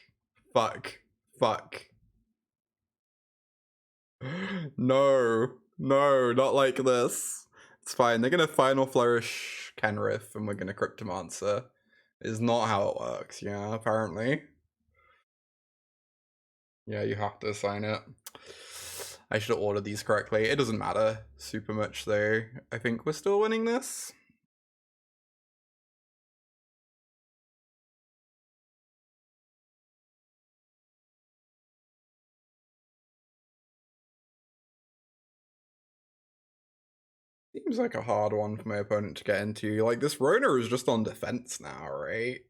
No, not like this. It's fine. They're gonna final flourish Kenrith and we're gonna Cryptomancer. Is not how it works, yeah, apparently. Yeah, you have to assign it. I should have ordered these correctly. It doesn't matter super much though. I think we're still winning this. Seems like a hard one for my opponent to get into. Like, this Rona is just on defense now, right?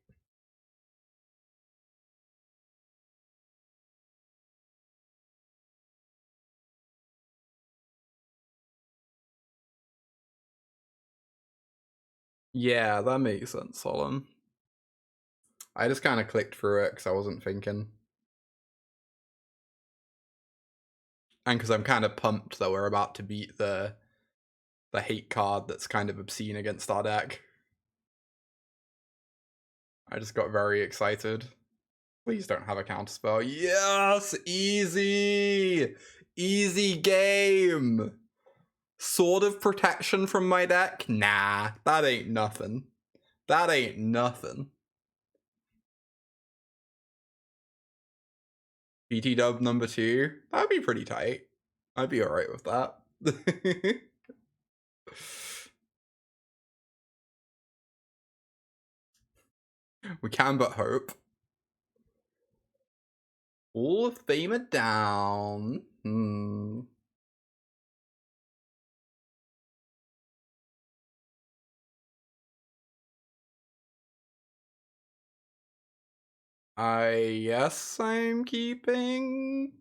Yeah, that makes sense, Solemn. I just kind of clicked through it because I wasn't thinking. And because I'm kind of pumped that we're about to beat the hate card that's kind of obscene against our deck. I just got very excited. Please don't have a counterspell. Yes! Easy! Easy game! Sword of Protection from my deck? Nah, that ain't nothing. That ain't nothing. PT dub number 2? That'd be pretty tight. I'd be alright with that. We can but hope. Hall of Famer down. Yes, I'm keeping.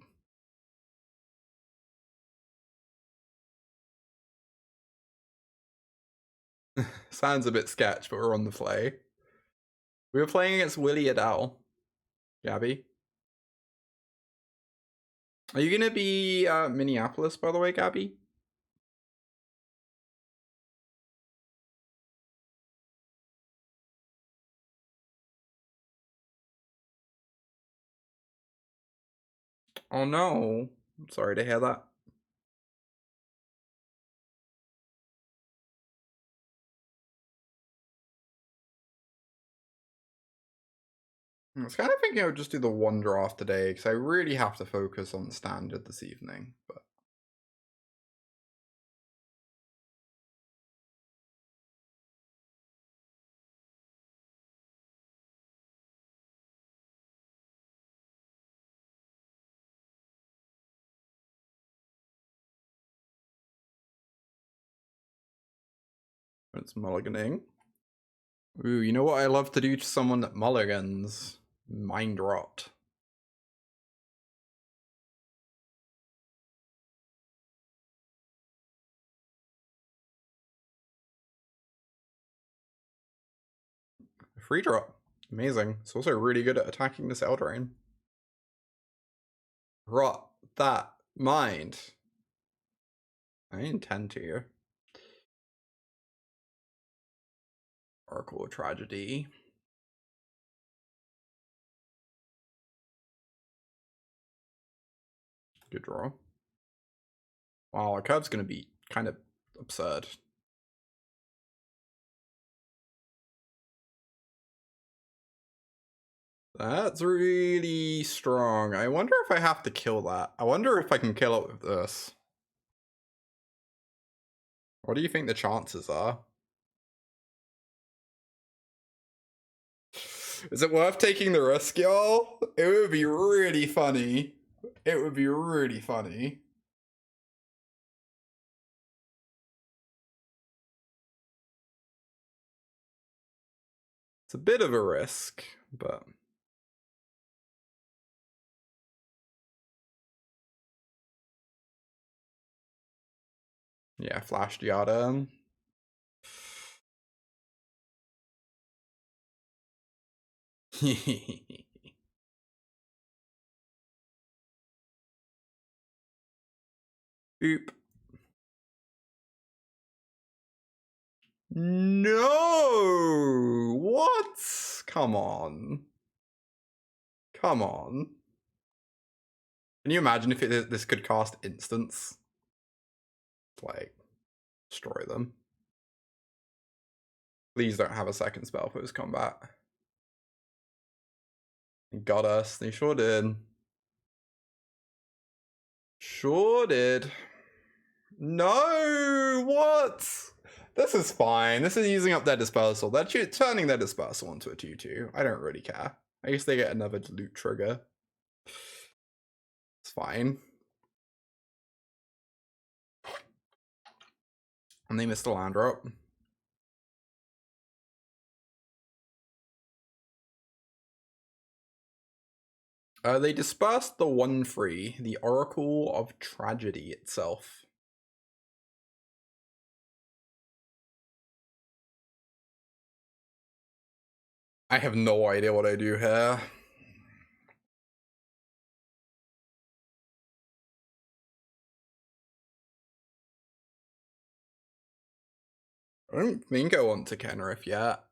Sounds a bit sketch, but we're on the fly. We were playing against Willie Adele. Gabby. Are you gonna be Minneapolis, by the way, Gabby? Oh no. I'm sorry to hear that. I was kind of thinking I would just do the one draft today, because I really have to focus on standard this evening, but it's mulliganing. Ooh, you know what I love to do to someone that mulligans? Mind rot. Free drop. Amazing. It's also really good at attacking this Eldraine. Rot that mind. I intend to. Oracle Tragedy. Good draw. Wow, our curve's gonna be kind of absurd. That's really strong. I wonder if I have to kill that. I wonder if I can kill it with this. What do you think the chances are? Is it worth taking the risk, y'all? It would be really funny. It would be really funny. It's a bit of a risk, but... yeah, flashed Yada. Oop. No! What? Come on. Come on. Can you imagine if this could cast instants? Like, destroy them. Please don't have a second spell post combat. Got us. They sure did. Sure did. No, what? This is fine. This is using up their dispersal. They're turning their dispersal into a 2-2. I don't really care. I guess they get another loot trigger. It's fine. And they missed a land drop. They dispersed the 1/3, the Oracle of Tragedy itself. I have no idea what I do here. I don't think I want to Kenrith yet.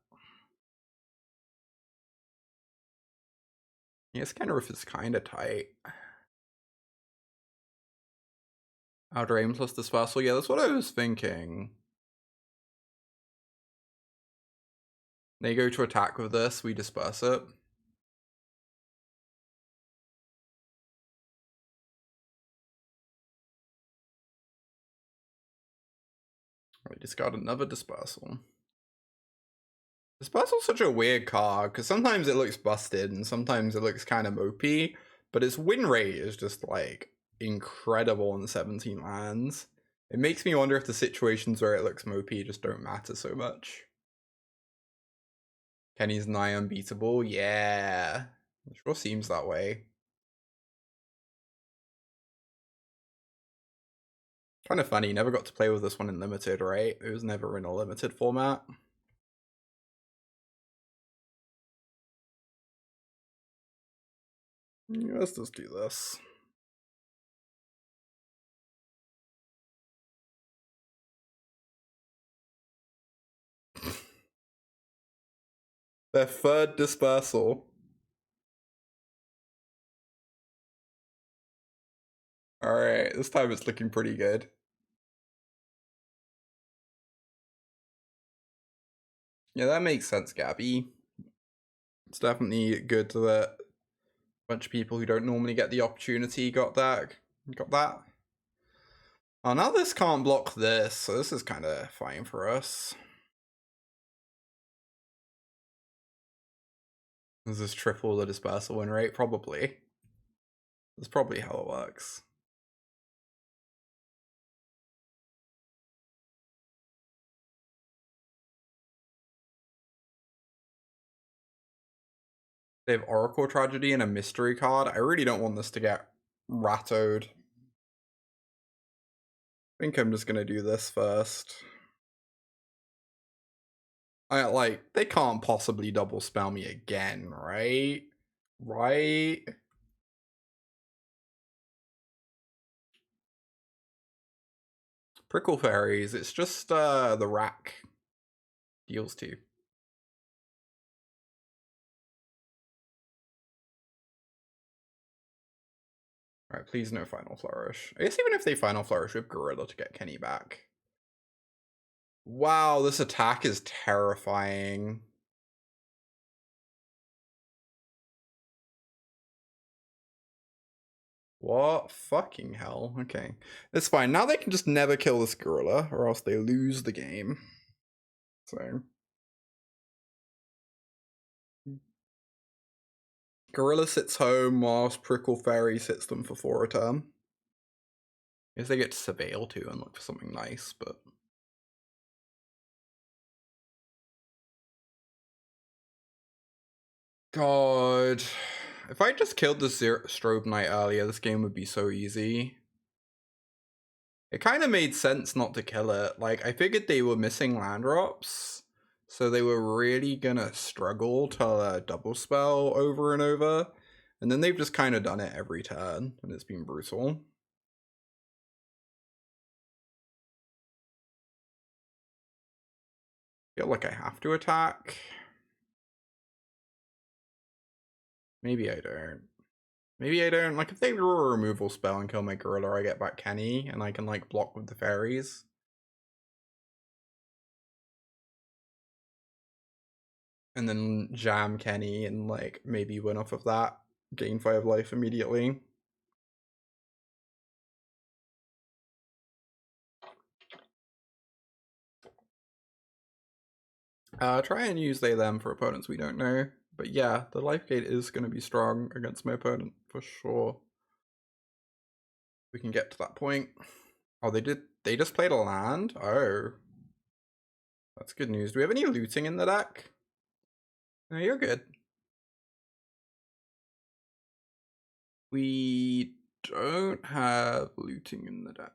Yes, Kenrith is kind of tight. Eldraine plus dispersal. Yeah, that's what I was thinking. They go to attack with this, we disperse it. We discard another dispersal. Dispersal's such a weird card, because sometimes it looks busted and sometimes it looks kind of mopey, but its win rate is just like incredible in 17 lands. It makes me wonder if the situations where it looks mopey just don't matter so much. Kenny's nigh unbeatable? Yeah. It sure seems that way. Kind of funny, never got to play with this one in limited, right? It was never in a limited format. Let's just do this. Their third dispersal. Alright, this time it's looking pretty good. Yeah, that makes sense, Gabby. It's definitely good that a bunch of people who don't normally get the opportunity got that. Oh, now this can't block this, so this is kind of fine for us. Does this triple the dispersal win rate? Probably. That's probably how it works. They have Oracle Tragedy and a mystery card. I really don't want this to get rattoed. I think I'm just gonna do this first. They can't possibly double spell me again, right? Right? Prickle Fairies, it's just the rack deals 2. Alright, please no Final Flourish. I guess even if they Final Flourish with Gorilla to get Kenny back. Wow, this attack is terrifying. What? Fucking hell. Okay. It's fine. Now they can just never kill this Gorilla, or else they lose the game. So. Gorilla sits home whilst Prickle Fairy sits them for 4 a turn. I guess they get to surveil too and look for something nice, but. God. If I just killed the Strobe Knight earlier, this game would be so easy. It kind of made sense not to kill it. Like, I figured they were missing land drops, so they were really gonna struggle to double spell over and over. And then they've just kind of done it every turn, and it's been brutal. I feel like I have to attack. Maybe I don't. Maybe I don't. Like, if they draw a removal spell and kill my Gorilla, I get back Kenny, and I can, like, block with the fairies. And then jam Kenny and, like, maybe win off of that. Gain 5 life immediately. Try and use they them for opponents we don't know. But yeah, the life gate is going to be strong against my opponent for sure. We can get to that point. Oh, they just played a land? Oh. That's good news. Do we have any looting in the deck? No, you're good. We don't have looting in the deck.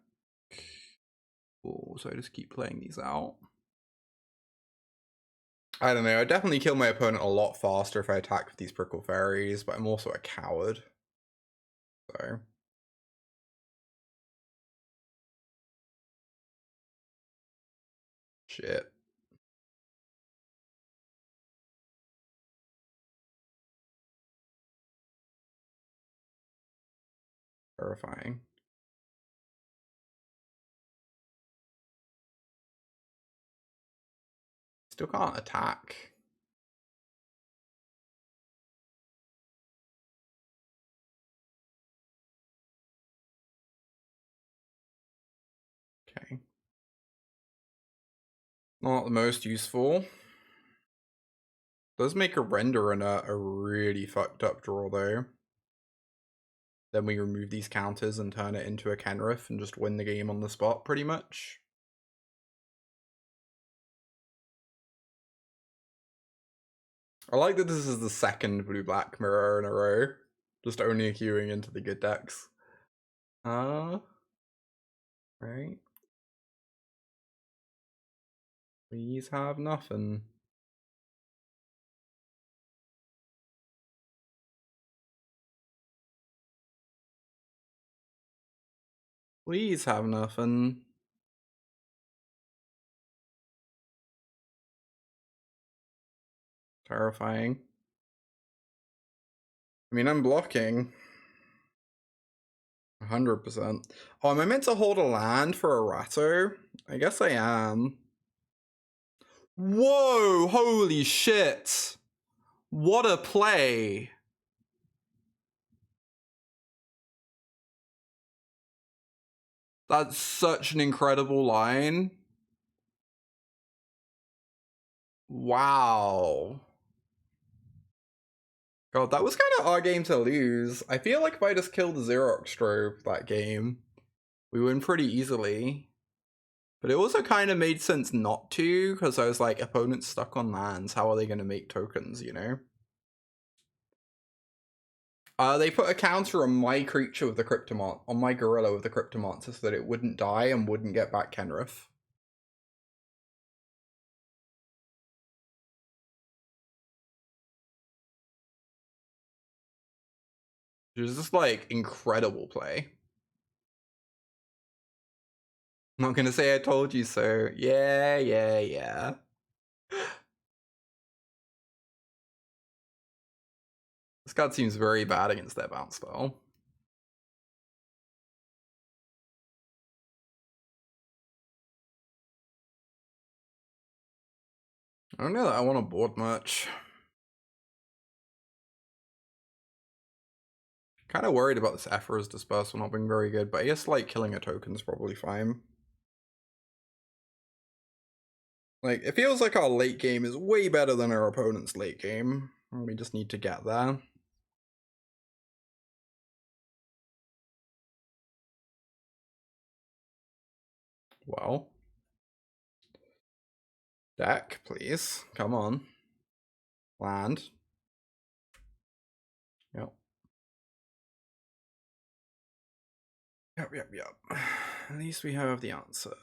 Cool, so I just keep playing these out. I don't know, I'd definitely kill my opponent a lot faster if I attack with these Prickle Fairies, but I'm also a coward. So. Shit. Terrifying. Still can't attack. Okay. Not the most useful. Does make a render and a really fucked up draw though. Then we remove these counters and turn it into a Kenrith and just win the game on the spot pretty much. I like that this is the second blue-black mirror in a row. Just only queuing into the good decks. Right. Please have nothing. Please have nothing. Terrifying. I mean, I'm blocking. 100%. Oh, am I meant to hold a land for a Ratto? I guess I am. Whoa! Holy shit! What a play! That's such an incredible line. Wow. God, that was kind of our game to lose. I feel like if I just killed the Xerox Strobe that game, we win pretty easily. But it also kind of made sense not to, because I was like, opponents stuck on lands, how are they going to make tokens, you know? They put a counter on my creature with the Cryptomon, on my gorilla with the Cryptomancer, so that it wouldn't die and wouldn't get back Kenrith. Which is just like incredible play. I'm not gonna say I told you so. Yeah. This card seems very bad against their bounce style. I don't know that I want to board much. Kind of worried about this Ephra's Dispersal not being very good, but I guess like killing a token's probably fine. Like, it feels like our late game is way better than our opponent's late game. We just need to get there. Well. Deck, please. Come on. Land. Yep. Yep. At least we have the answer.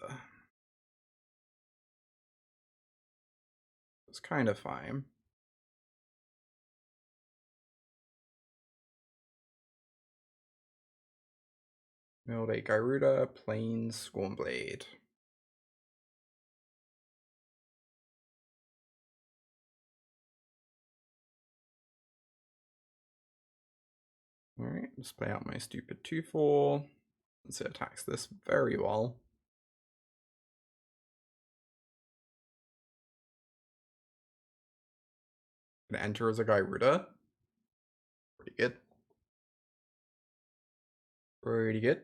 It's kind of fine. Milled a Gyruda, Plains, Scornblade. Alright, let's play out my stupid 2/4. Since it attacks this very well. Gonna enter as a Gyruda. Pretty good. Pretty good.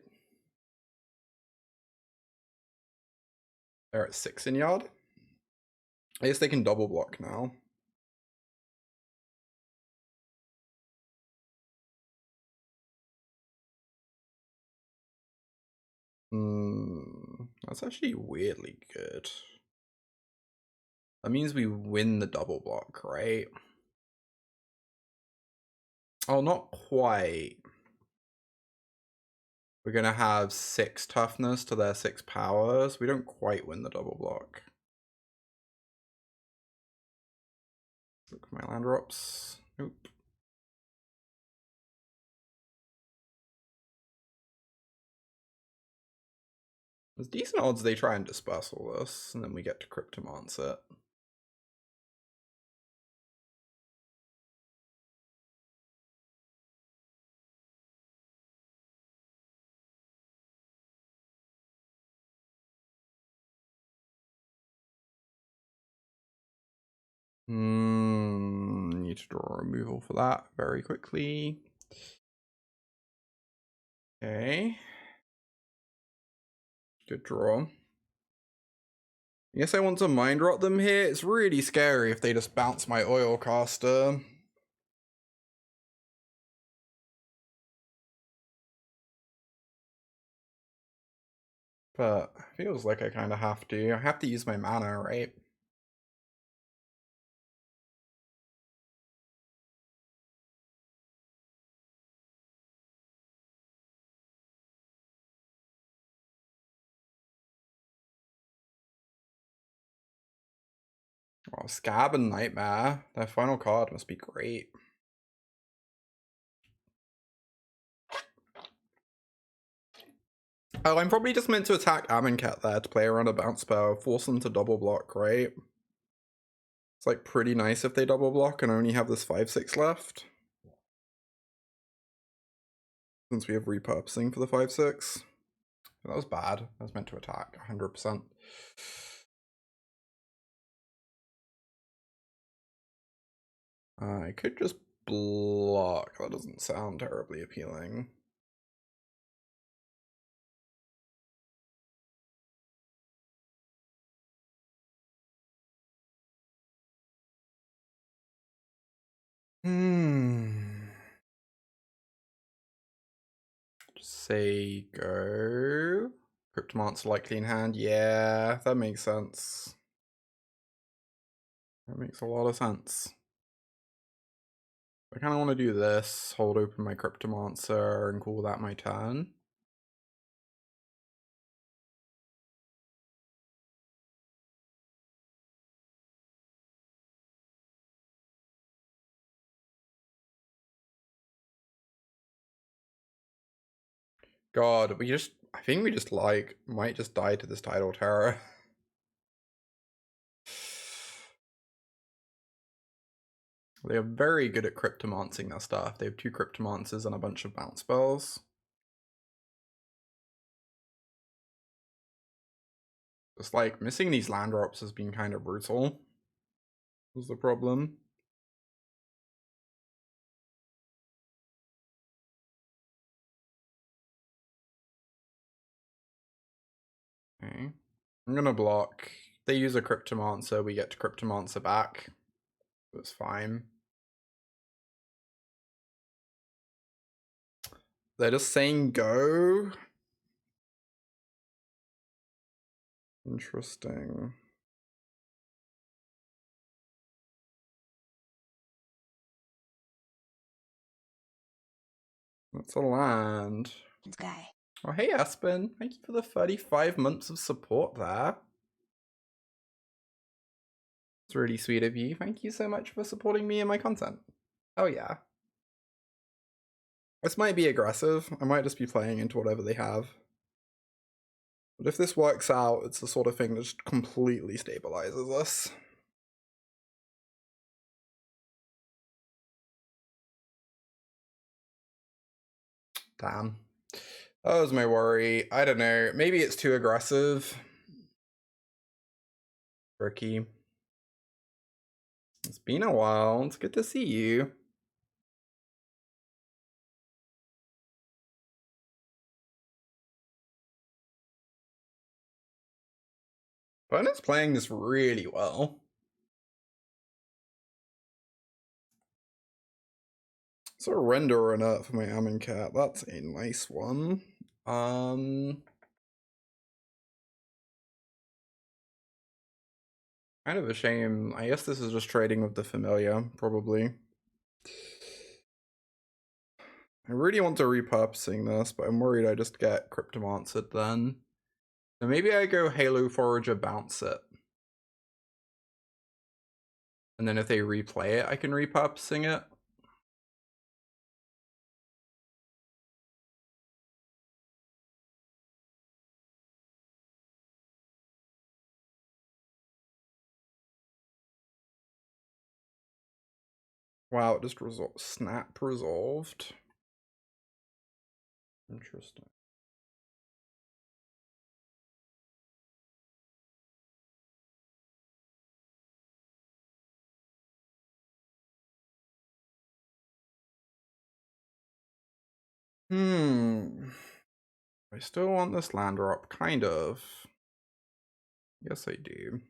They're at 6 in yard. I guess they can double block now. That's actually weirdly good. That means we win the double block, right? Oh, not quite. We're gonna have 6 toughness to their 6 powers. We don't quite win the double block. Look at my land drops. Nope. There's decent odds they try and disperse all this, and then we get to Cryptomance it. Need to draw a removal for that very quickly. Okay. Good draw. I guess I want to mind rot them here. It's really scary if they just bounce my oil caster. But feels like I kind of have to. I have to use my mana, right? Oh, Scab and Nightmare. Their final card must be great. Oh, I'm probably just meant to attack Amonkhet there to play around a bounce spell, force them to double block, right? It's like pretty nice if they double block and only have this 5/6 left. Since we have repurposing for the 5/6. That was bad. I was meant to attack 100%. I could just block. That doesn't sound terribly appealing. Just say go. Cryptomance likely in hand. Yeah, that makes sense. That makes a lot of sense. I kind of want to do this, hold open my Cryptomancer, and call that my turn. God, I think we just might just die to this Tidal Terror. They are very good at Cryptomancing their stuff. They have 2 Cryptomancers and a bunch of bounce spells. Just like missing these land drops has been kind of brutal. Was the problem. Okay. I'm gonna block. They use a Cryptomancer, we get to Cryptomancer back. That's fine. They're just saying go. Interesting. That's a land. Guy. Oh, hey, Aspen. Thank you for the 35 months of support there. It's really sweet of you. Thank you so much for supporting me and my content. Oh, yeah. This might be aggressive. I might just be playing into whatever they have. But if this works out, it's the sort of thing that just completely stabilizes us. Damn. That was my worry. I don't know. Maybe it's too aggressive. Tricky. It's been a while. It's good to see you. Opponent's playing this really well. Surrender an Earth for my Amonkhet. That's a nice one. Kind of a shame. I guess this is just trading with the familiar, probably. I really want to repurposing this, but I'm worried I just get Cryptomancered then. So maybe I go Halo Forager, bounce it. And then if they replay it, I can repurposing it. Wow, it just snap resolved. Interesting. I still want this land drop, kind of. Yes, I do.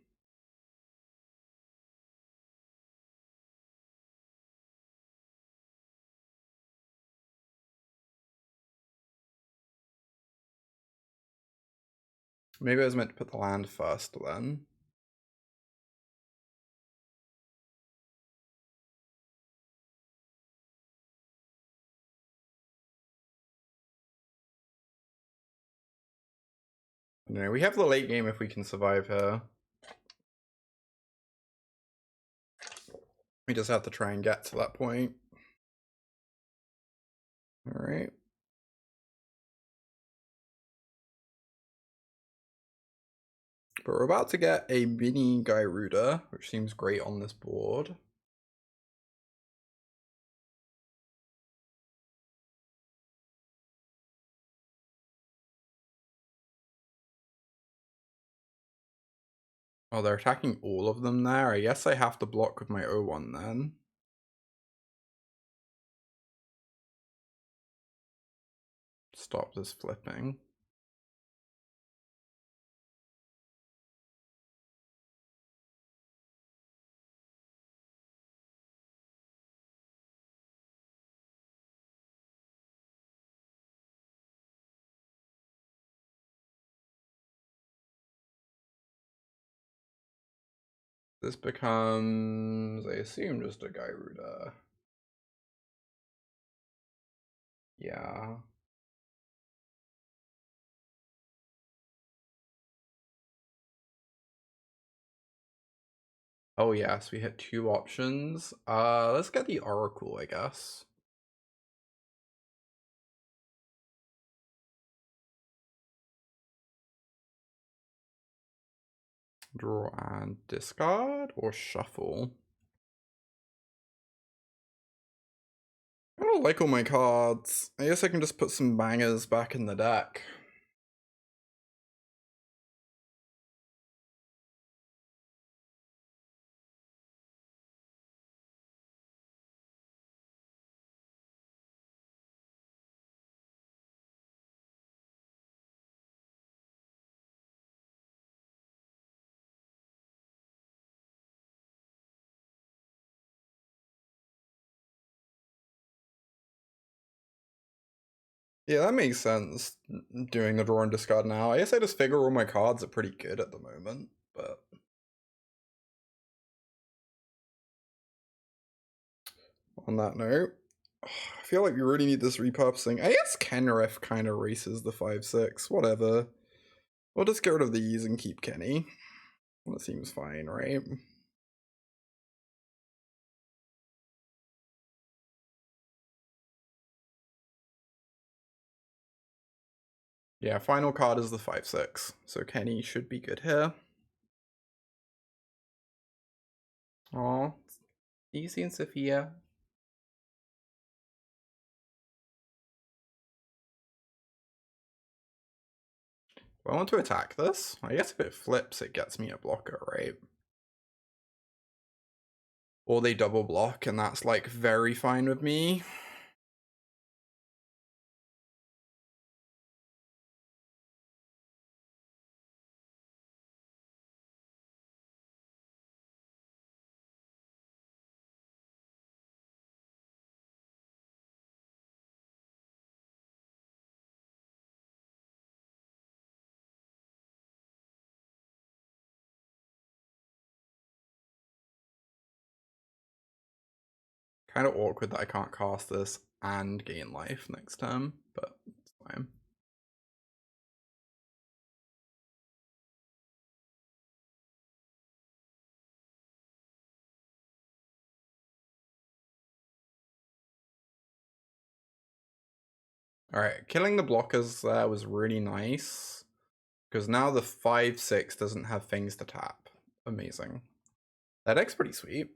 Maybe I was meant to put the land first then. No, we have the late game if we can survive here. We just have to try and get to that point. Alright. But we're about to get a mini Gyruda, which seems great on this board. Oh, they're attacking all of them there. I guess I have to block with my O1 then. Stop this flipping. This becomes, I assume, just a Gyruda. Yeah. Oh yes, we hit 2 options. Let's get the Oracle, I guess. Draw and discard or shuffle. I don't like all my cards. I guess I can just put some bangers back in the deck. Yeah, that makes sense, doing the draw and discard now. I guess I just figure all my cards are pretty good at the moment, but... On that note, I feel like we really need this repurposing. I guess Kenrith kind of races the 5-6, whatever. We'll just get rid of these and keep Kenny. That seems fine, right? Yeah, final card is the 5-6, so Kenny should be good here. Aw, easy and Sophia. Do I want to attack this? I guess if it flips, it gets me a blocker, right? Or they double block, and that's like very fine with me. Kind of awkward that I can't cast this and gain life next turn, but it's fine. Alright, killing the blockers there was really nice. Because now the 5/6 doesn't have things to tap. Amazing. That deck's pretty sweet.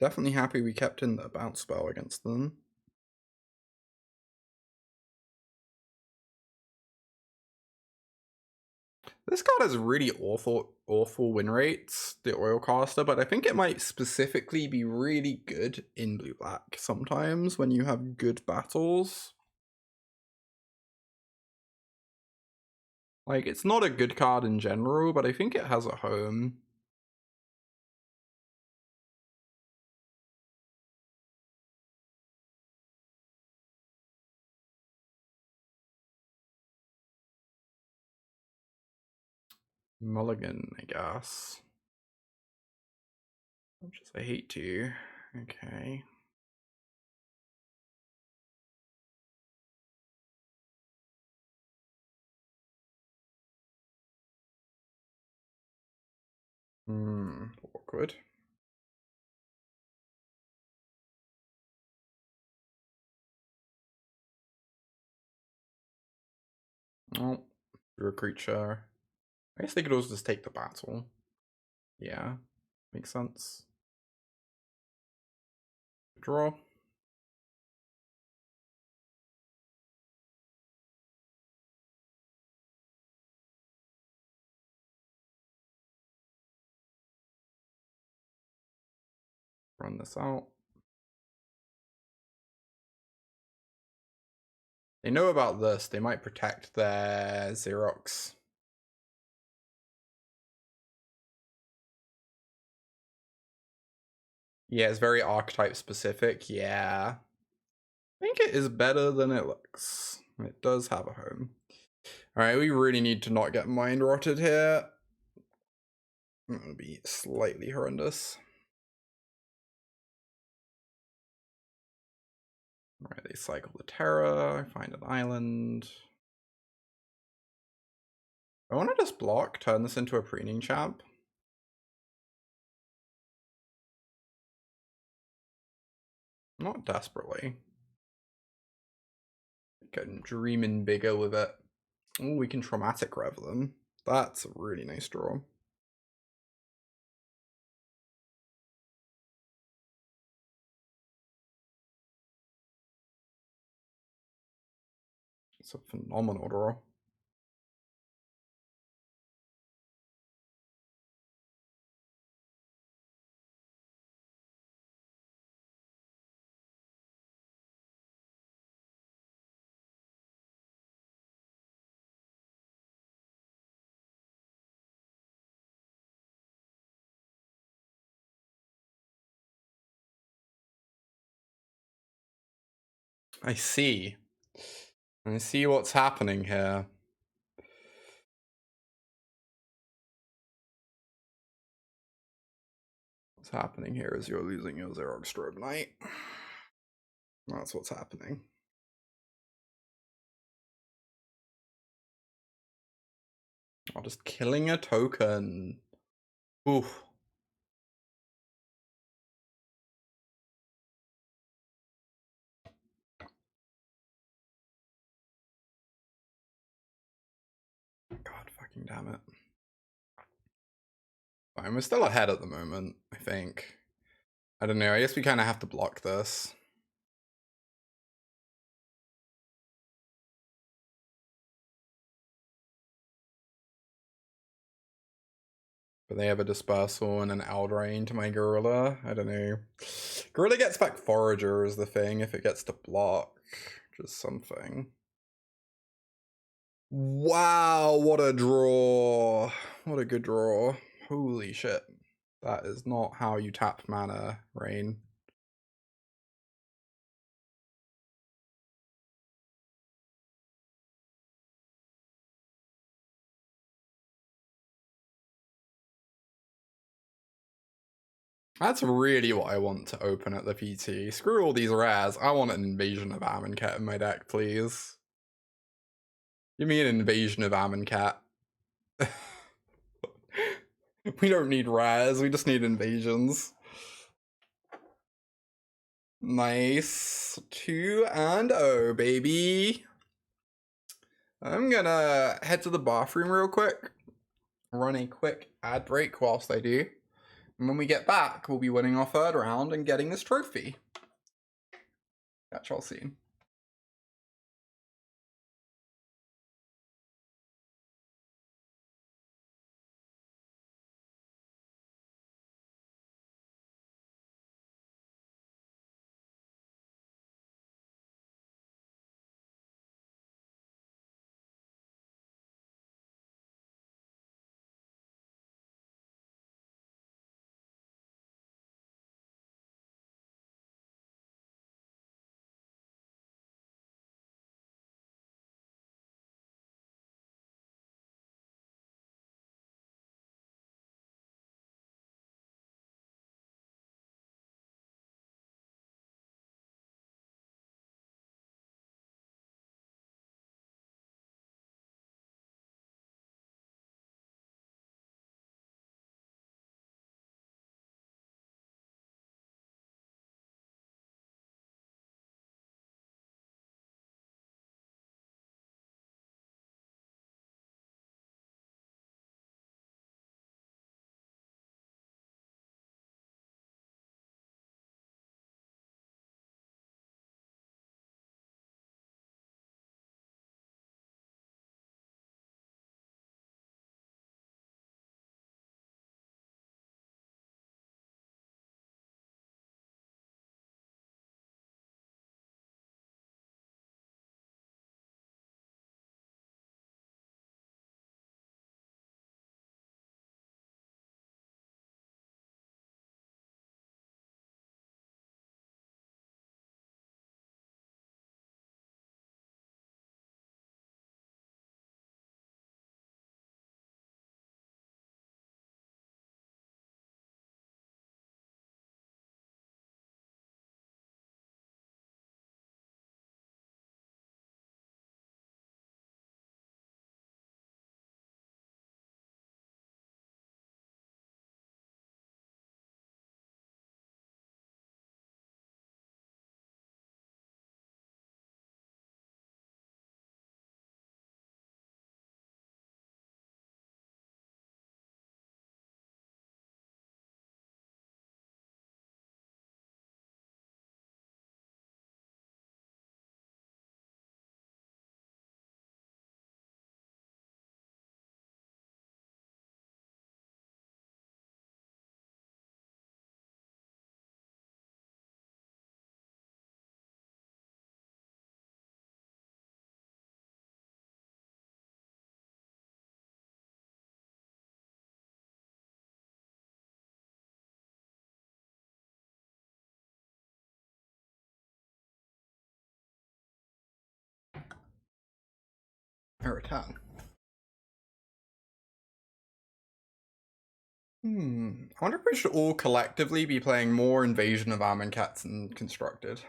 Definitely happy we kept in the bounce spell against them. This card has really awful win rates, the Oilcaster, but I think it might specifically be really good in blue-black sometimes when you have good battles. Like, it's not a good card in general, but I think it has a home. Mulligan, I guess. Much as I hate to. Okay. Awkward. Oh, you're a creature. I guess they could also just take the battle. Yeah, makes sense. Draw. Run this out. They know about this. They might protect their Xerox. Yeah, it's very archetype specific. Yeah. I think it is better than it looks. It does have a home. Alright, we really need to not get mind rotted here. I'm gonna be slightly horrendous. Alright, they cycle the Terra, find an island. I want to just block, turn this into a preening champ. Not desperately. Getting dreaming bigger with it. Oh, we can traumatic rev them. That's a really nice draw. It's a phenomenal draw. I see. I see what's happening here. What's happening here is you're losing your Xerox Strobe Knight. That's what's happening. Oh, just killing a token. Oof. God fucking damn it. Fine, we're still ahead at the moment, I think. I don't know, I guess we kind of have to block this. But they have a Dispersal and an Eldraine to my Gorilla. I don't know. Gorilla gets back Forager is the thing if it gets to block. Just something. Wow, what a draw. What a good draw. Holy shit. That is not how you tap mana, Rain. That's really what I want to open at the PT. Screw all these rares. I want an Invasion of Amonkhet in my deck, please. Give me an Invasion of Amonkhet. We don't need rares, we just need invasions. Nice. 2-0, baby. I'm gonna head to the bathroom real quick. Run a quick ad break whilst I do. And when we get back, we'll be winning our third round and getting this trophy. Catch y'all soon. I return. I wonder if we should all collectively be playing more Invasion of Amonkhet than Constructed.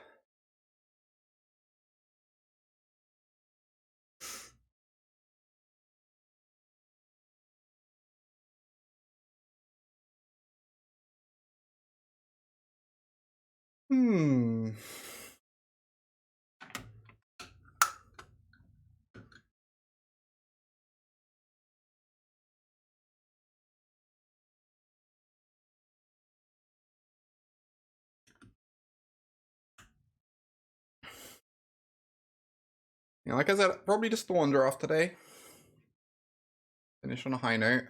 You know, like I said, probably just the Wander off today. Finish on a high note.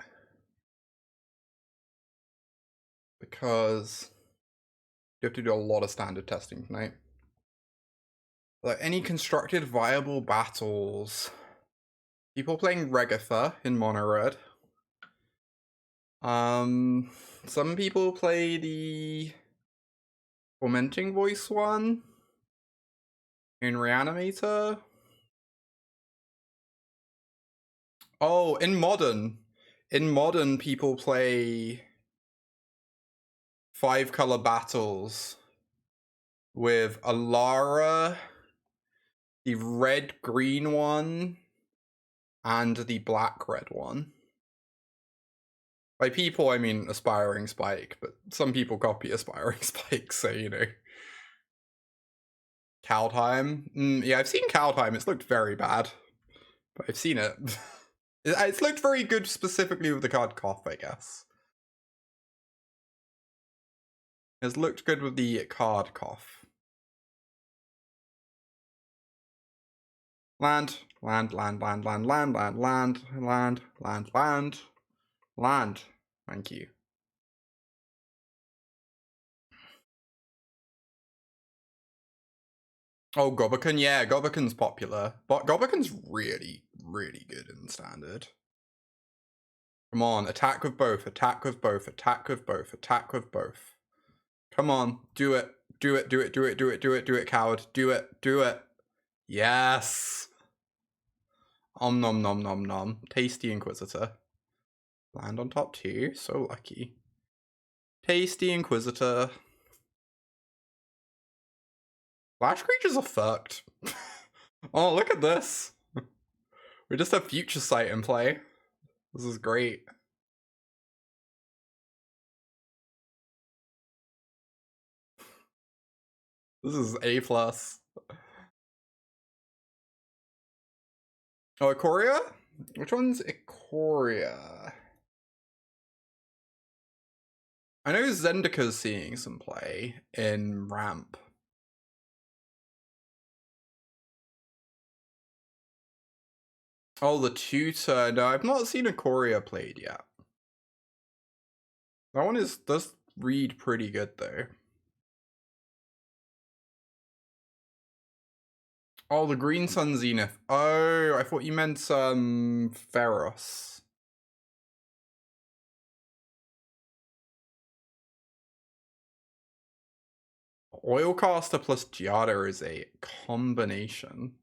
Because you have to do a lot of standard testing tonight. Like, any constructed viable battles? People playing Regatha in mono red. Some people play the Tormenting Voice one in Reanimator. Oh, in modern people play 5-color battles with Alara, the red-green one, and the black-red one. By people, I mean Aspiring Spike, but some people copy Aspiring Spike, so you know. Kaldheim? Yeah, I've seen Kaldheim. It's looked very bad, but I've seen it. It's looked very good specifically with the card Koth, I guess. It's looked good with the card Koth. Land, land, land, land, land, land, land, land, land, land, land, land. Thank you. Oh, Gobbakon? Yeah, Gobbakon's popular. But Gobbakon's really, really good in Standard. Come on, attack with both, attack with both, attack with both, attack with both. Come on, do it. Do it, do it, do it, do it, do it, do it, coward. Do it, do it. Yes! Om nom nom nom nom. Tasty Inquisitor. Land on top 2, so lucky. Tasty Inquisitor. Flash creatures are fucked. Oh, look at this. We just have Future Sight in play. This is great. This is A+. Oh, Ikoria? Which one's Ikoria? I know Zendika's seeing some play in Ramp. Oh, the Tutor. No, I've not seen Ikoria played yet. That one does read pretty good though. Oh, the Green Sun Zenith. Oh, I thought you meant Feros. Oilcaster plus Giada is a combination.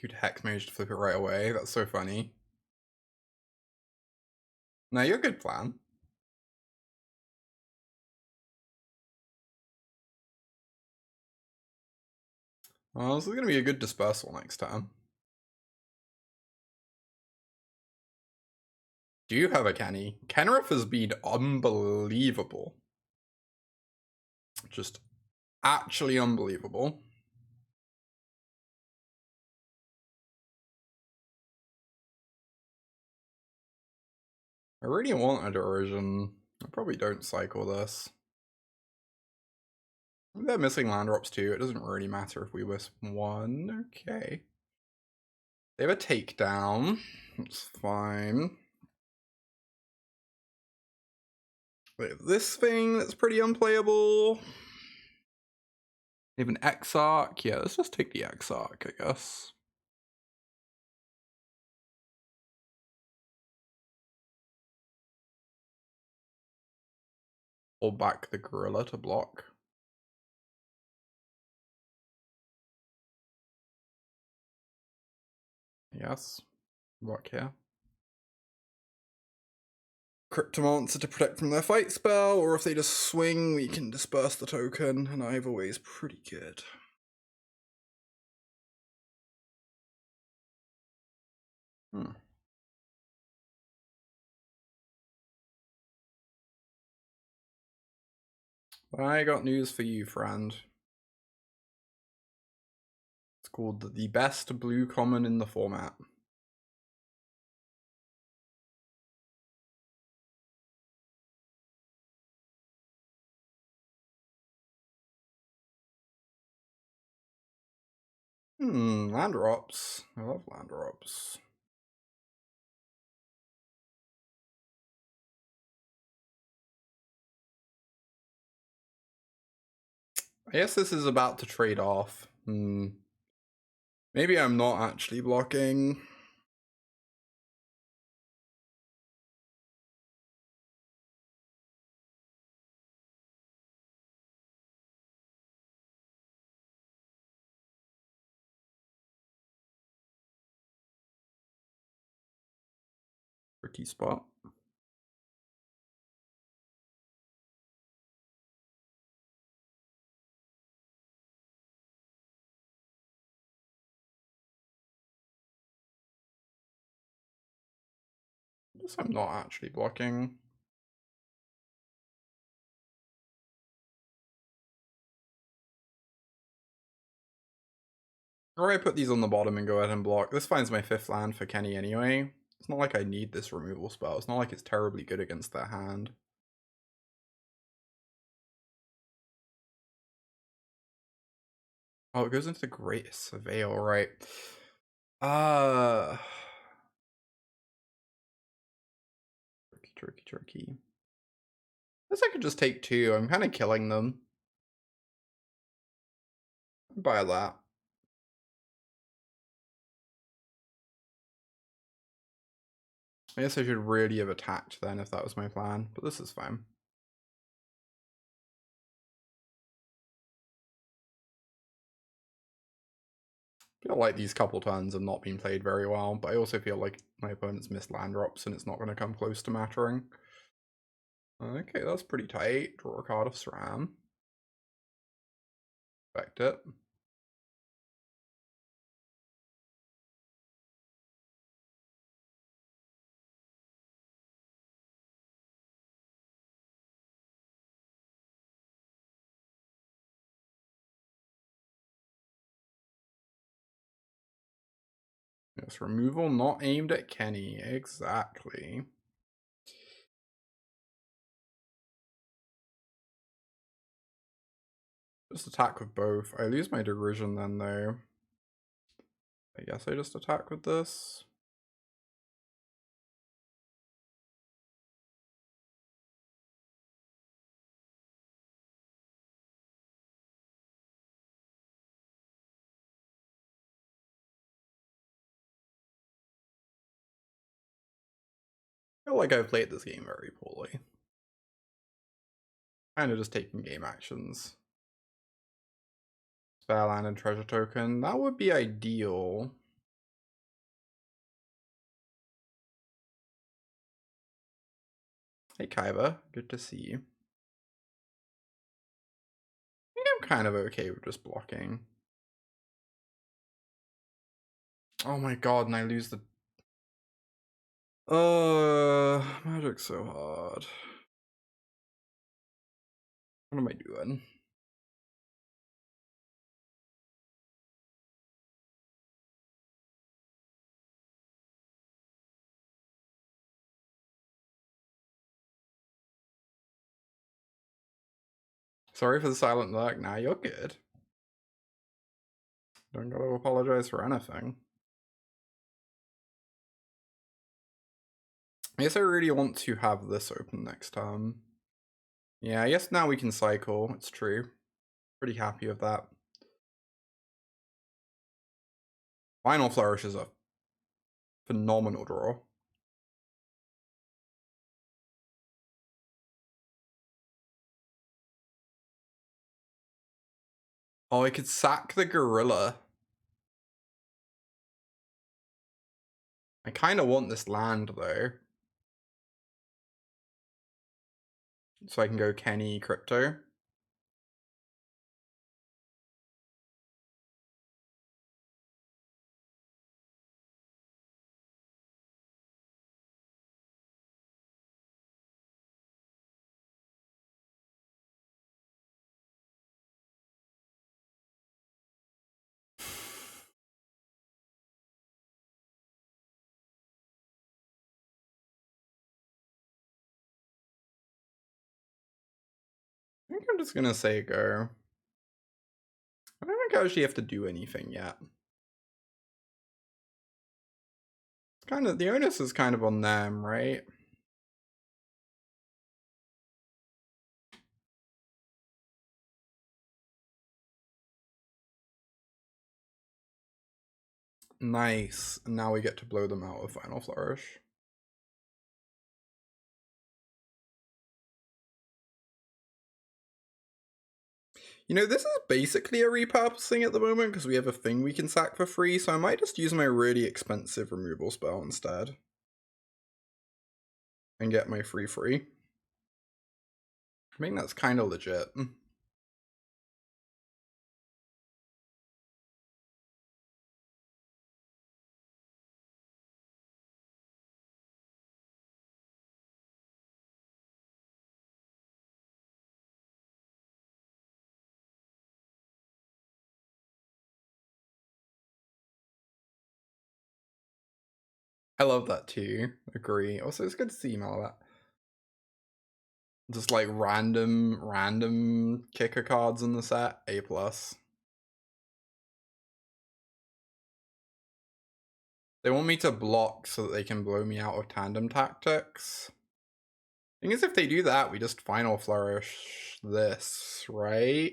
You'd Hex Mage to flip it right away. That's so funny. No, you're a good plan. Well, this is going to be a good dispersal next time. Do you have a Kenny? Kenrith has been unbelievable. Just actually unbelievable. I really want a Derision. I probably don't cycle this. They're missing land drops too. It doesn't really matter if we wisp one. Okay. They have a takedown. It's fine. We have this thing that's pretty unplayable. We have an Exarch. Yeah, let's just take the Exarch, I guess. Hold back the Gorilla to block. Yes. Block here. Cryptomancer to protect from their fight spell, or if they just swing, we can disperse the token, and either way is pretty good. I got news for you, friend. It's called the best blue common in the format. Land drops. I love land drops. I guess this is about to trade off. Maybe I'm not actually blocking. Tricky spot. I guess I'm not actually blocking. Or I put these on the bottom and go ahead and block. This finds my 5th land for Kenny anyway. It's not like I need this removal spell. It's not like it's terribly good against their hand. Oh, it goes into the Greatest Surveil, right. Tricky. I guess I could just take 2. I'm kind of killing them. Buy that. I guess I should really have attacked then if that was my plan, but this is fine. I feel like these couple turns have not been played very well, but I also feel like my opponent's missed land drops and it's not going to come close to mattering. Okay, that's pretty tight. Draw a card of SRAM. Expect it. Yes, removal not aimed at Kenny. Exactly. Just attack with both. I lose my derision then though. I guess I just attack with this. I feel like I've played this game very poorly. Kind of just taking game actions. Spare land and treasure token. That would be ideal. Hey Kaiba, good to see you. I think I'm kind of okay with just blocking. Oh my god, and I lose the... Magic's so hard. What am I doing? Sorry for the silent lurk. Nah, you're good. Don't gotta apologize for anything. I guess I really want to have this open next time. Yeah, I guess now we can cycle. It's true. Pretty happy with that. Final Flourish is a phenomenal draw. Oh, I could sack the gorilla. I kind of want this land though. So I can go Kenny Crypto. I think I'm just gonna say go. I don't think I actually have to do anything yet. It's kind of, the onus is kind of on them, right? Nice. And now we get to blow them out with Final Flourish. You know, this is basically a repurposing at the moment because we have a thing we can sack for free, so I might just use my really expensive removal spell instead. and get my free. I mean, that's kind of legit. I love that too. Agree. Also, it's good to see all that. Just like random kicker cards in the set. A+. They want me to block so that they can blow me out of tandem tactics. Thing is, if they do that, we just final flourish this, right?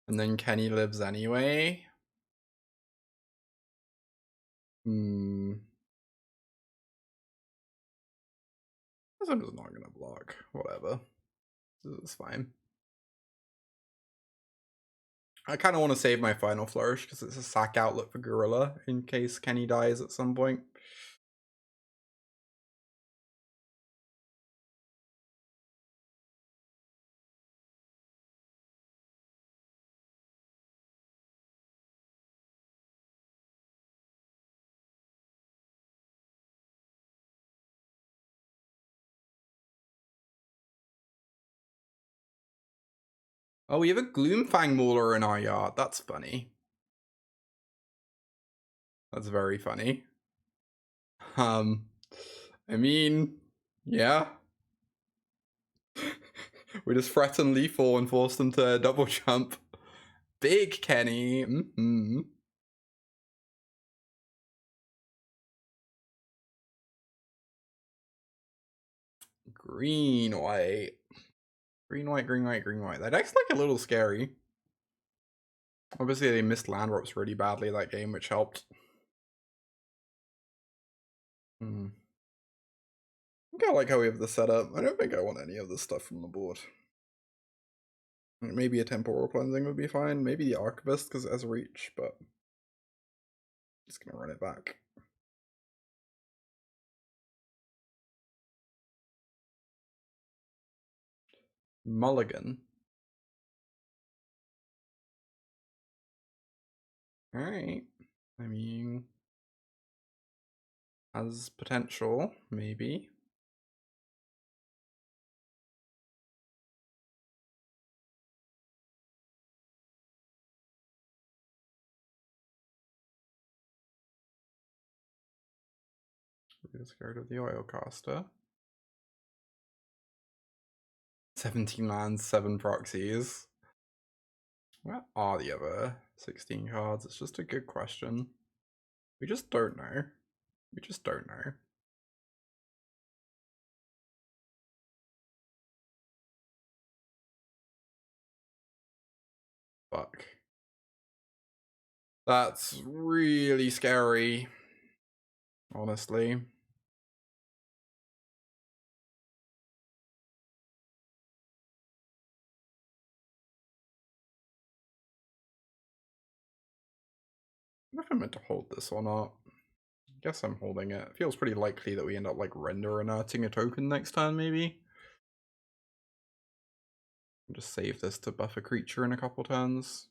And then Kenny lives anyway. I'm just not gonna block. Whatever. This is fine. I kind of want to save my final flourish because it's a sack outlet for Gorilla in case Kenny dies at some point. Oh, we have a Gloomfang Mauler in our yard. That's funny. That's very funny. I mean, yeah. We just threatened Lethal and forced them to double jump. Big Kenny. Green, white. Green, white, green, white, green, white. That deck's like a little scary. Obviously, they missed land drops really badly that game, which helped. I think I like how we have the setup. I don't think I want any of this stuff from the board. Maybe a temporal cleansing would be fine. Maybe the Archivist because it has reach, but just gonna run it back. Mulligan. Alright. I mean, has potential, maybe. Really scared of the Oilcaster. 17 lands, 7 proxies. What are the other 16 cards? It's just a good question. We just don't know. We just don't know. Fuck. That's really scary. Honestly. I don't know if I'm meant to hold this or not. I guess I'm holding it. It feels pretty likely that we end up like render inerting a token next turn, maybe. I'll just save this to buff a creature in a couple turns.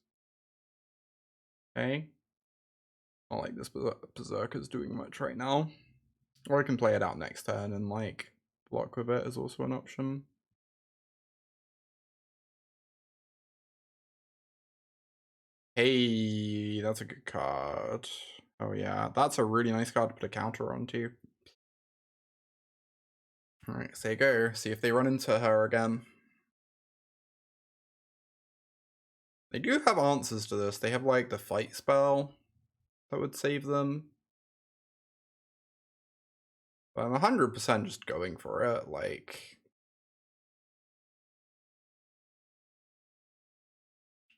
Okay. I don't like this Berserker's doing much right now. Or I can play it out next turn and like block with it is also an option. Hey, that's a good card. Oh yeah, that's a really nice card to put a counter on too. Alright, say go. See if they run into her again. They do have answers to this. They have like the fight spell that would save them. But I'm 100% just going for it, like...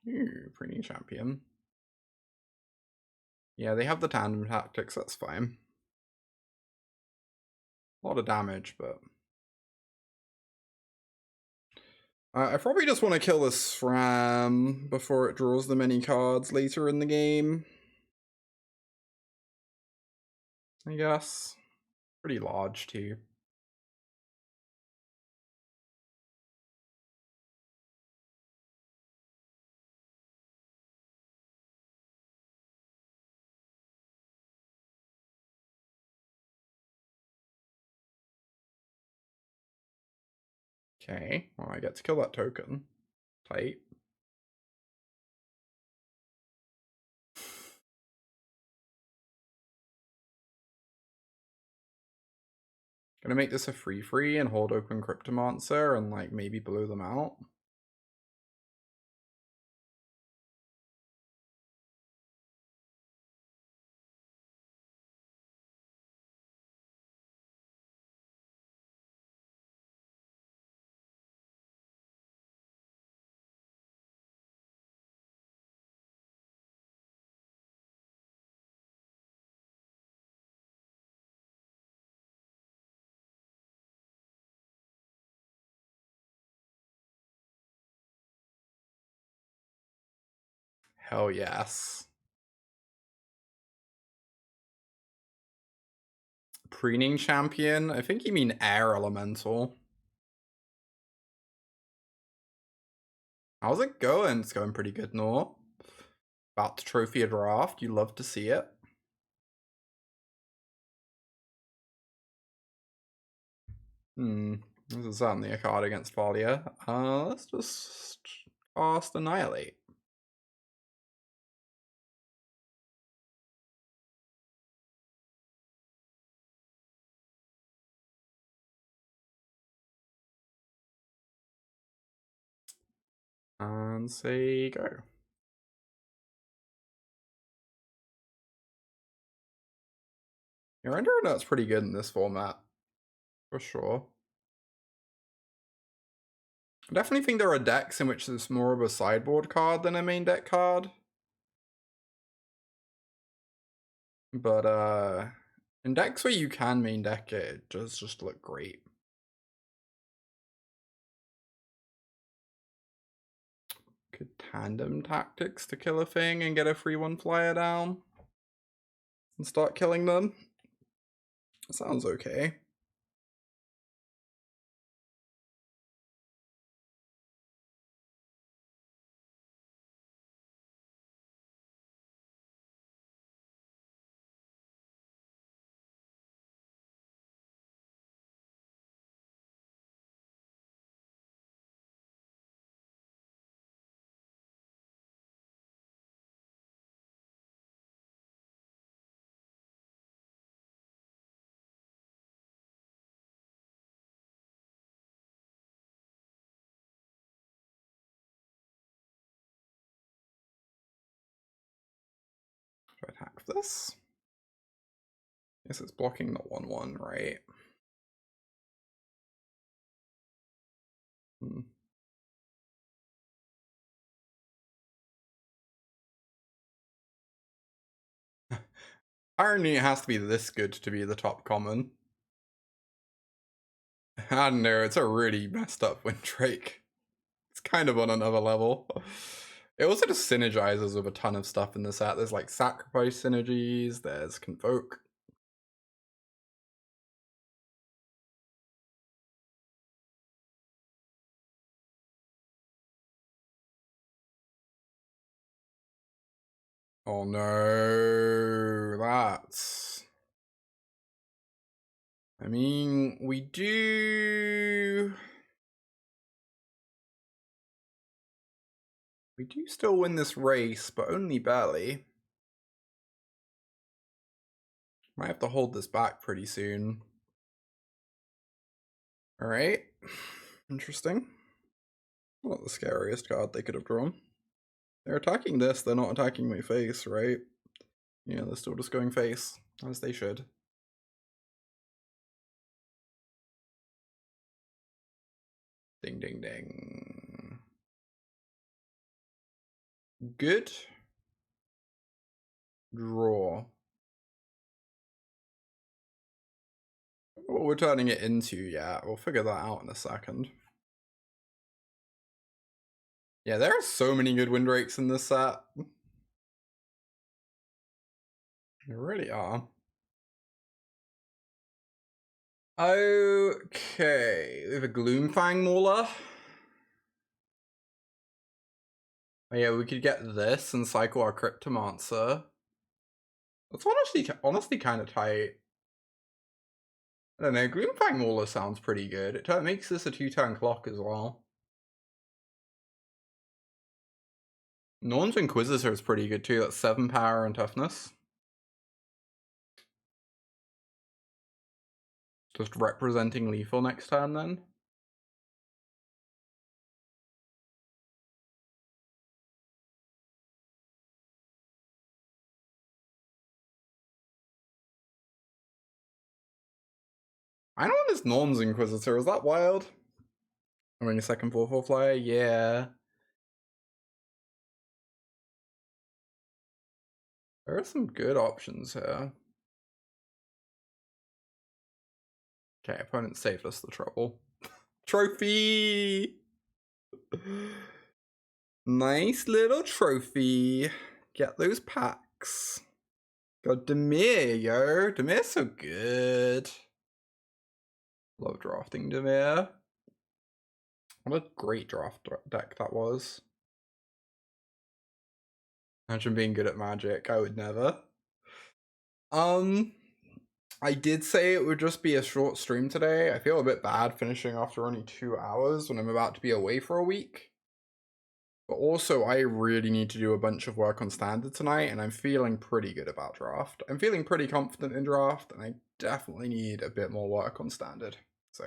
Ooh, pretty champion. Yeah, they have the tandem tactics, that's fine. A lot of damage, but... I probably just want to kill this Fram before it draws them any cards later in the game. I guess. Pretty large, too. Okay, well, I get to kill that token. Tight. Gonna make this a free and hold open Cryptomancer and like maybe blow them out. Hell yes. Preening Champion? I think you mean Air Elemental. How's it going? It's going pretty good, no? About to trophy a draft. You love to see it. This is certainly a card against Valia. Let's just cast Annihilate. And say go. Your Endronut's pretty good in this format. For sure. I definitely think there are decks in which there's more of a sideboard card than a main deck card. But in decks where you can main deck it, it does just look great. Could Tandem Tactics to kill a thing and get a free 1 flyer down and start killing them. Sounds okay. Try to hack this. Guess it's blocking the 1/1, right? Irony has to be this good to be the top common. I don't know, it's a really messed up Windrake. It's kind of on another level. It also just synergizes with a ton of stuff in the set. There's like sacrifice synergies, there's convoke. Oh no, that's... I mean, we do still win this race, but only barely. Might have to hold this back pretty soon. Alright. Interesting. Not the scariest card they could have drawn. They're attacking this, they're not attacking my face, right? Yeah, they're still just going face, as they should. Ding, ding, ding. Good. Draw. What we're turning it into, yeah, we'll figure that out in a second. Yeah, there are so many good Windrakes in this set. There really are. Okay, we have a Gloomfang Mauler. Oh yeah, we could get this and cycle our Cryptomancer. That's honestly kind of tight. I don't know, Gloomfang Mauler sounds pretty good. It makes this a 2-turn clock as well. Norn's Inquisitor is pretty good too. That's 7 power and toughness. Just representing lethal next turn then. I don't want this Norn's Inquisitor. Is that wild? I mean, a second 4/4 flyer? Yeah. There are some good options here. Okay, opponent saved us the trouble. Trophy! Nice little trophy. Get those packs. Got Dimir, yo. Dimir's so good. Love drafting Dimir. What a great draft deck that was. Imagine being good at Magic. I would never. I did say it would just be a short stream today. I feel a bit bad finishing after only 2 hours when I'm about to be away for a week. But also, I really need to do a bunch of work on Standard tonight, and I'm feeling pretty good about Draft. I'm feeling pretty confident in Draft, and I definitely need a bit more work on Standard. So